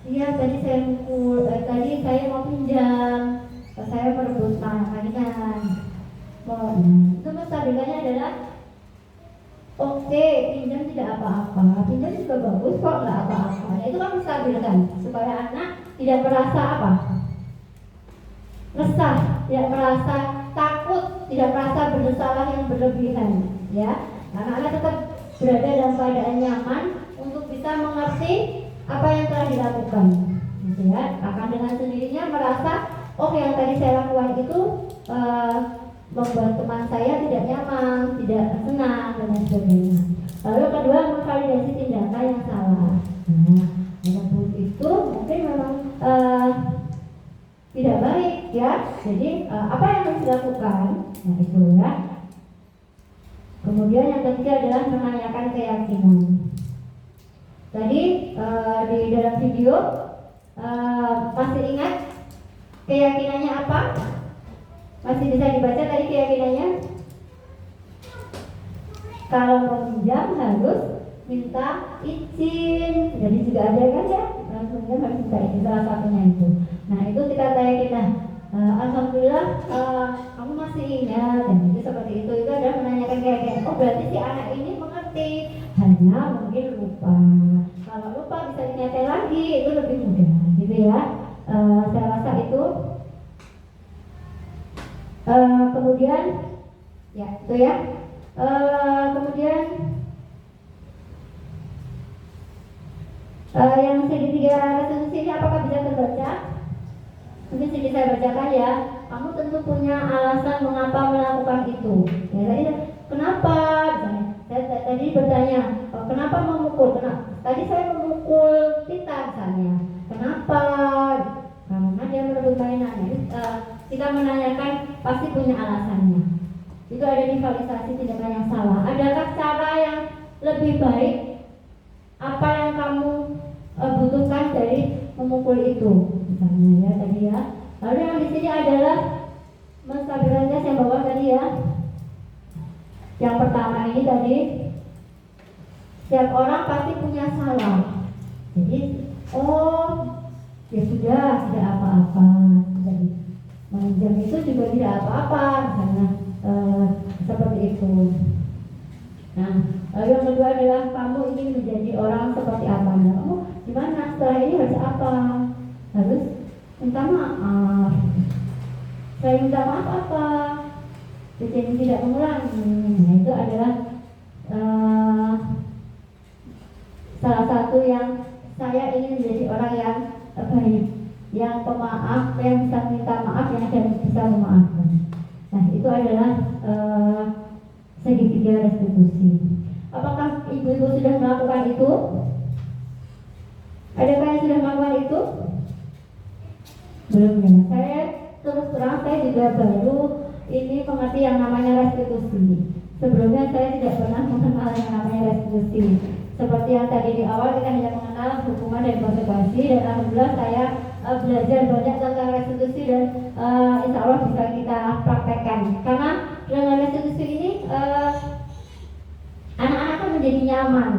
iya tadi saya mukul, tadi saya mau pinjam, saya merebut mainan. Oh, itu menstabilkannya adalah oke, pinjam tidak apa-apa, pinjam juga bagus kok, nggak apa-apa. Nah, itu kan menstabilkan supaya anak tidak merasa apa? Resah, tidak merasa takut, tidak merasa bersalah yang berlebihan, ya. Anak-anak tetap berada dalam keadaan nyaman untuk bisa mengerti apa yang telah dilakukan, gitu ya. Akan dengan sendirinya merasa, oh yang tadi saya lakukan itu membuat teman saya tidak nyaman, tidak senang dan lain sebagainya. Lalu kedua, memvalidasi tindakan yang salah. Nah, yang itu mungkin memang tidak baik, ya. Jadi apa yang harus dilakukan? Nah itu ya. Kemudian yang ketiga adalah menanyakan keyakinan. Tadi di dalam video masih ingat keyakinannya apa? Masih bisa dibaca tadi keyakinannya? Kalau meminjam harus minta izin. Jadi juga ada kan ya? Meminjam harus minta izin, salah satunya itu. Nah itu kita keyakinan. Alhamdulillah kamu masih ingat, dan itu seperti itu adalah menanyakan keyakinan. Oh berarti si anak ini mengerti ngerti, hanya mungkin lupa. Kalau lupa bisa diingatkan lagi, itu lebih mudah gitu ya. Saya rasa itu. Kemudian ya itu ya. Kemudian yang segitiga resolusi ini apakah bisa terbaca? Mungkin sedikit saya bacakan ya. Kamu tentu punya alasan mengapa melakukan itu. Ya, tadi kenapa? Misalnya, saya tadi bertanya, kenapa memukul? Tadi saya memukul Tita misalnya. Kenapa? Karena dia merebut mainannya. Kita menanyakan pasti punya alasannya. Itu ada di valisasi tindakan yang salah. Adakah cara yang lebih baik? Apa yang kamu butuhkan dari memukul itu? Misalnya ya tadi ya. Lalu yang di sini adalah menstabilkan yang bawah tadi ya. Yang pertama ini tadi, setiap orang pasti punya salah. Jadi, ya sudah tidak apa-apa. Jadi menjam itu juga tidak apa-apa, misalnya seperti itu. Nah, lalu yang kedua adalah kamu ingin menjadi orang seperti apa? Kamu gimana setelah ini harus apa? Harus minta maaf. Saya minta maaf apa? Jadi tidak mengulangi. Nah, itu adalah salah satu yang saya ingin menjadi orang yang baik, yang pemaaf, yang bisa minta maaf, yang bisa memaafkan. Nah, itu adalah segitiga restitusi. Apakah ibu-ibu sudah melakukan itu? Adakah yang sudah melakukan itu? Belum ya. Saya terus terang saya juga baru ini mengerti yang namanya restitusi. Sebelumnya saya tidak pernah mengenal yang namanya restitusi. Seperti yang tadi di awal kita hanya mengenal hukuman dan konsekuensi, dan alhamdulillah saya belajar banyak tentang restitusi dan insya Allah bisa kita praktekkan. Karena dengan restitusi ini anak-anak kan menjadi nyaman.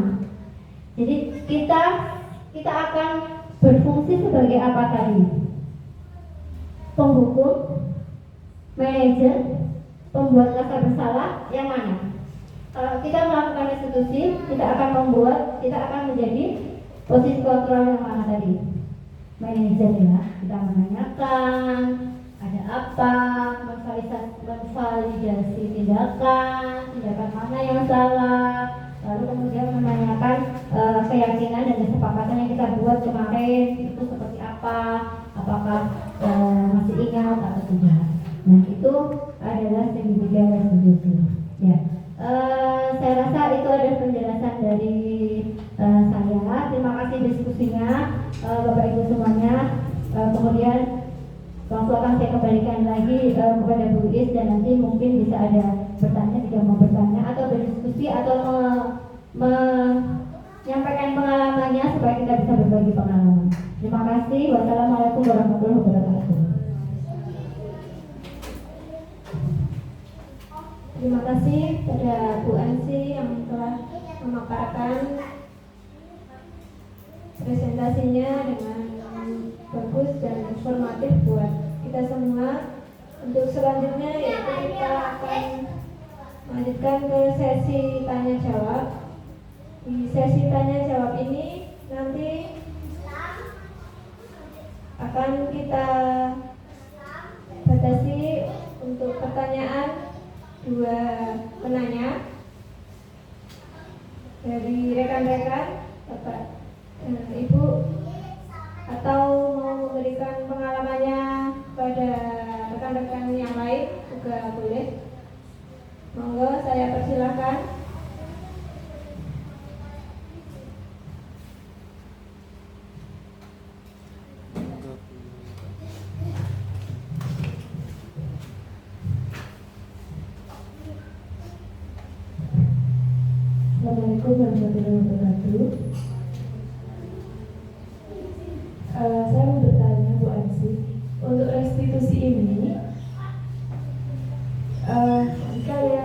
Jadi kita akan berfungsi sebagai apa tadi? Penghukum, manajer, pembuat rasa bersalah, yang mana? Kalau kita melakukan restitusi, kita akan menjadi posisi kontrol yang mana tadi? Manajer ya, kita menanyakan ada apa, memvalidasi tindakan mana yang salah, lalu kemudian menanyakan keyakinan dan kesepakatan yang kita buat kemarin itu seperti apa, apakah masih ingat atau tidak. Nah, itu adalah segitiga restitusi. Ya, saya rasa itu ada penjelasan dari saya. Terima kasih diskusinya, Bapak Ibu semuanya. Kemudian waktu akan saya kembalikan lagi kepada Bu Is, dan nanti mungkin bisa ada bertanya jika mau bertanya atau berdiskusi atau menyampaikan pengalamannya supaya kita bisa berbagi pengalaman. Terima kasih. Wassalamualaikum warahmatullahi wabarakatuh. Terima kasih pada Bu Ansi yang telah memaparkan presentasinya dengan bagus dan informatif buat kita semua. Untuk selanjutnya yaitu kita akan melanjutkan ke sesi tanya jawab. Di sesi tanya jawab ini nanti akan kita batasi untuk pertanyaan 2 penanya dari rekan-rekan, Bapak dan Ibu, atau mau memberikan pengalamannya pada rekan-rekan yang lain juga boleh. Monggo, saya persilahkan. Assalamualaikum warahmatullahi wabarakatuh. Saya mau bertanya Bu Ansi, untuk restitusi ini jika ya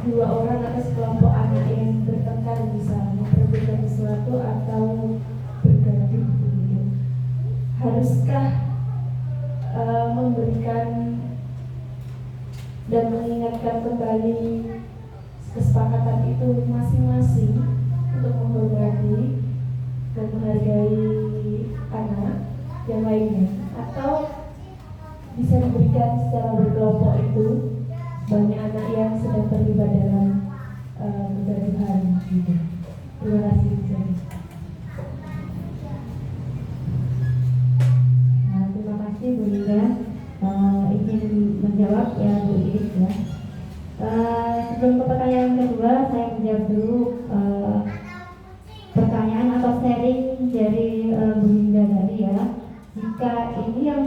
2 orang atas waktu masing-masing untuk menghormati dan menghargai anak yang lainnya, atau bisa diberikan secara berkelompok itu banyak anak yang sedang terlibat dalam kegaduhan gitu. Terima kasih. Nah, terima kasih Bu Linda. Izin menjawab ya Bu Iris ya. Sebelum ke pertanyaan kedua, saya menjawab dulu pertanyaan atau sharing dari Bu Linda tadi ya. Jika ini yang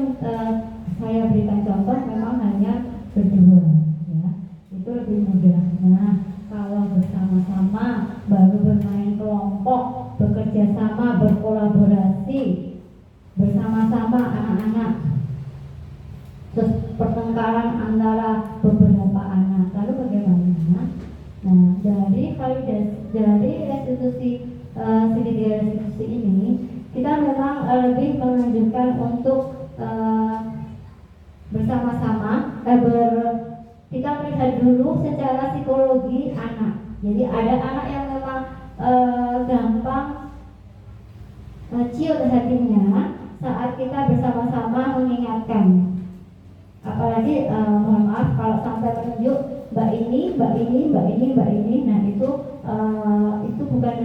saya berikan contoh memang hanya berdua ya, itu lebih mudah. Nah, kalau bersama-sama baru bermain kelompok, bekerja sama, berkolaborasi bersama-sama anak-anak, terus pertengkaran antara beberapa anak, lalu bagaimana? Nah, dari restitusi segitiga restitusi ini kita memang lebih menunjukkan untuk bersama-sama kita melihat dulu secara psikologi anak. Jadi ada anak yang memang gampang ciut hatinya saat kita bersama-sama mengingatkan. Apalagi mohon maaf kalau sampai menunjuk mbak ini, nah itu bukan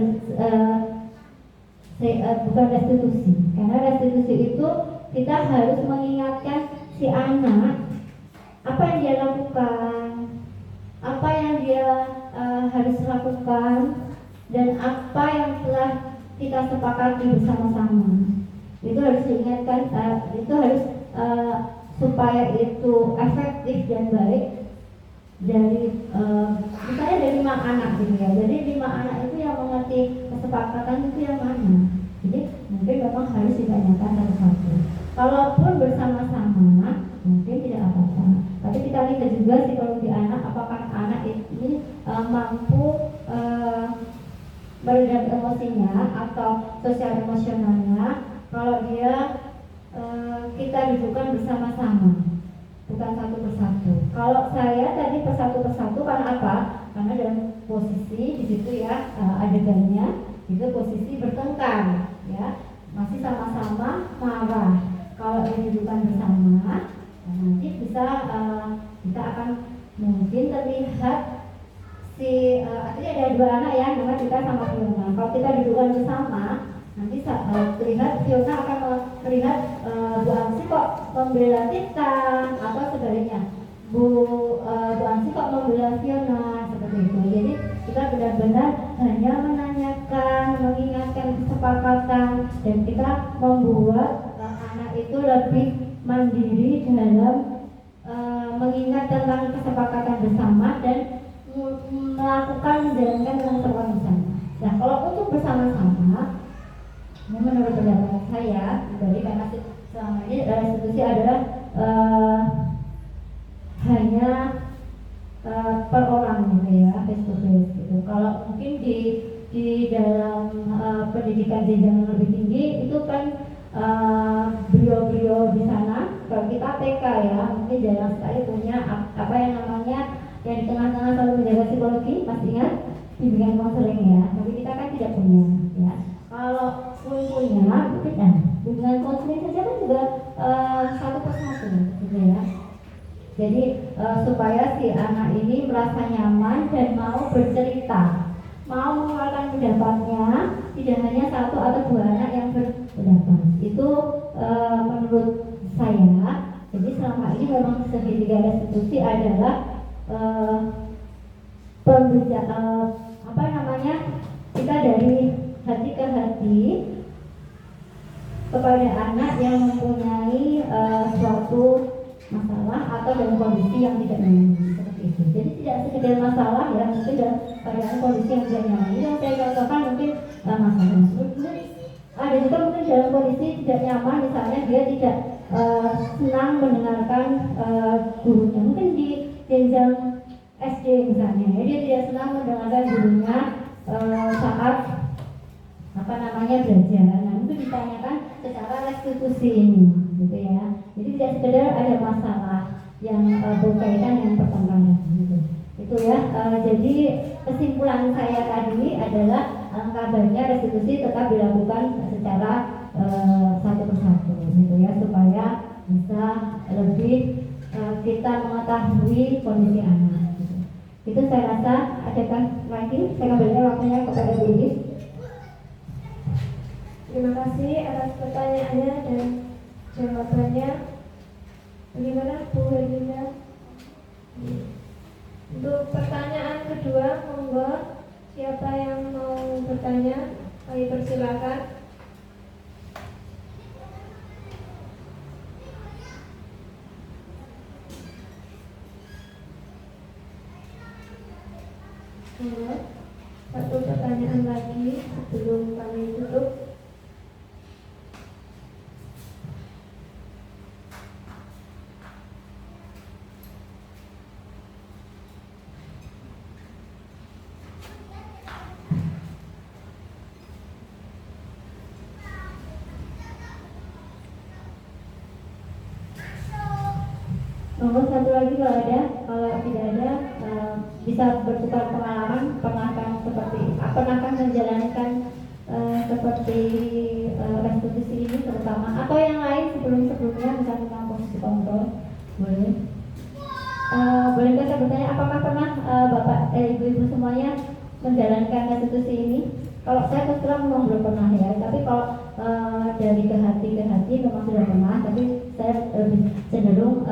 restitusi. Karena restitusi itu kita harus mengingatkan si anak apa yang dia lakukan, apa yang dia harus lakukan, dan apa yang telah kita sepakati bersama-sama. Itu harus diingatkan, itu harus supaya itu efektif dan baik dari misalnya dari 5 anak gitu ya. Jadi 5 anak itu yang mengerti kesepakatan itu yang mana. Jadi mungkin memang harus ditanyakan satu-satu. Kalaupun bersama-sama mungkin tidak apa-apa. Tapi kita lihat juga psikologi anak, apakah anak ini mampu meredam emosinya atau sosial emosionalnya. Kalau dia kita dudukkan bersama-sama, bukan satu persatu. Kalau saya tadi persatu karena apa? Karena dalam posisi di situ ya adegannya itu posisi bertengkar, ya masih sama-sama marah. Kalau didudukkan bersama, nanti bisa kita akan mungkin terlihat artinya ada 2 anak ya, dengan kita sama Fiona. Kalau kita dudukkan bersama, nanti terlihat Fiona akan melihat Bu Ansi kok membela kita atau sebaliknya Bu Ansi kok membela Fiona, seperti itu. Jadi kita benar-benar hanya menanyakan, mengingatkan kesepakatan, dan kita membuat anak itu lebih mandiri dalam mengingat tentang kesepakatan bersama dan melakukan menjalankan kesepakatan bersama. Nah, kalau untuk bersama-sama, ini menurut pendapat saya pribadi, karena selama ini restitusi adalah hanya per orang gitu ya, face to face gitu. Kalau mungkin di dalam pendidikan jenjang lebih tinggi itu kan beliau-beliau di sana, kalau kita TK ya, mungkin jarang sekali punya apa yang namanya yang di tengah-tengah selalu menjaga psikologi, masih ingat bimbingan konseling ya, tapi kita kan tidak punya ya. Kalau punya mungkin bimbingan konseling saja kan juga satu persatu gitu ya. Jadi supaya si anak ini merasa nyaman dan mau bercerita, mau mengeluarkan pendapatnya, tidak hanya 1 atau 2 anak yang berpendapat. Itu menurut saya. Jadi selama ini memang segitiga restitusi adalah kita dari hati ke hati kepada anak yang mempunyai suatu masalah atau dalam kondisi yang tidak nyaman, seperti itu. Jadi tidak sekedar masalah ya, mungkin dalam keadaan kondisi yang tidak nyaman. Yang saya contohkan mungkin masalah. Ada juga mungkin dalam kondisi tidak nyaman, misalnya dia tidak senang mendengarkan gurunya. Mungkin di jenjang SD misalnya, dia tidak senang mendengarkan gurunya saat belajar. Nah, itu ditanyakan secara restitusi ini, gitu ya. Jadi tidak sekedar ada masalah yang berkaitan dengan pertengkaran, gitu. Itu ya. Jadi kesimpulan saya tadi adalah alangkah baiknya restitusi tetap dilakukan secara satu persatu gitu ya, supaya bisa lebih kita mengetahui kondisi anak gitu. Itu saya rasa. Adakah lagi? Saya kembalikan waktunya kepada Bu Iis. Terima kasih atas pertanyaannya dan jawabannya. Bagaimana Bu Herlinda? Untuk pertanyaan kedua, monggo siapa yang mau bertanya, kami persilakan. Monggo, satu pertanyaan lagi sebelum kami tutup. Monggo satu lagi kalau ada. Kalau tidak ada, bisa bertukar pengalaman. Pernahkah menjalankan seperti restitusi ini terutama, atau yang lain sebelumnya, misalnya tentang posisi kontrol, boleh. Bolehkah saya bertanya, apakah pernah Bapak, Ibu-ibu semuanya menjalankan restitusi ini? Kalau saya terus terang memang belum pernah ya, tapi kalau dari ke hati memang sudah pernah, tapi saya lebih cenderung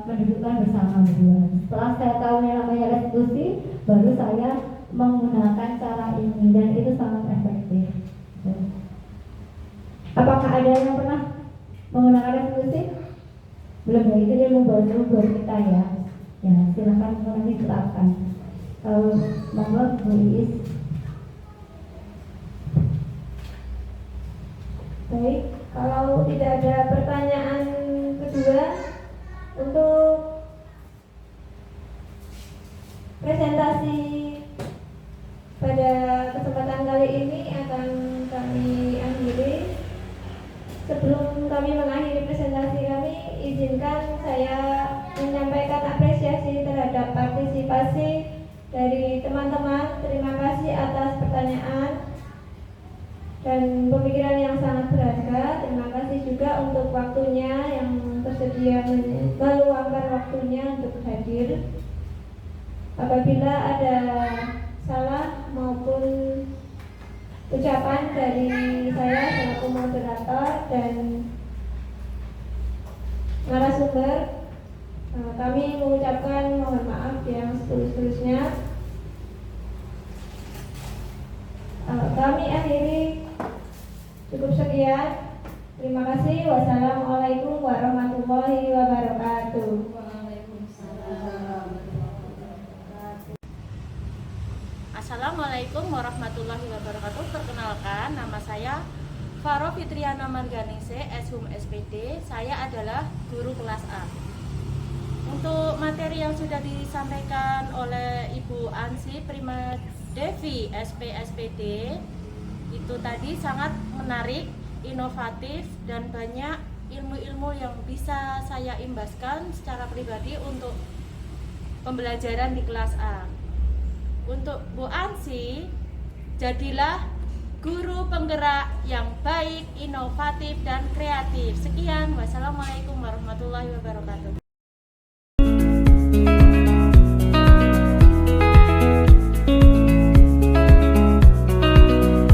mendudukkan bersama berdua. Setelah saya tahu yang namanya restitusi, baru saya menggunakan cara ini, dan itu sangat efektif. Apakah ada yang pernah menggunakan restitusi? Belum ya, itu ilmu baru buat kita ya. Ya, silakan nanti diterapkan. Monggo Bu Iis. Baik, kalau tidak ada pertanyaan kedua, untuk presentasi pada kesempatan kali ini akan kami akhiri. Sebelum kami mengakhiri presentasi kami, izinkan saya menyampaikan apresiasi terhadap partisipasi dari teman-teman. Terima kasih atas pertanyaan dan pemikiran yang sangat berharga. Terima kasih juga untuk waktunya yang bersedia meluangkan waktunya untuk hadir. Apabila ada salah maupun ucapan dari saya selaku moderator dan narasumber, kami mengucapkan mohon maaf yang setulus-tulusnya. Kami akhiri cukup sekian. Terima kasih. Wassalamualaikum warahmatullahi wabarakatuh. Assalamualaikum warahmatullahi wabarakatuh. Perkenalkan, nama saya Faro Fitriana Marganise, Shum SPD. Saya adalah guru kelas A. Untuk materi yang sudah disampaikan oleh Ibu Ansi Prima Devi SPD itu tadi sangat menarik, inovatif, dan banyak ilmu-ilmu yang bisa saya imbaskan secara pribadi untuk pembelajaran di kelas A. Untuk Bu Ansi, jadilah guru penggerak yang baik, inovatif, dan kreatif. Sekian, wassalamualaikum warahmatullahi wabarakatuh.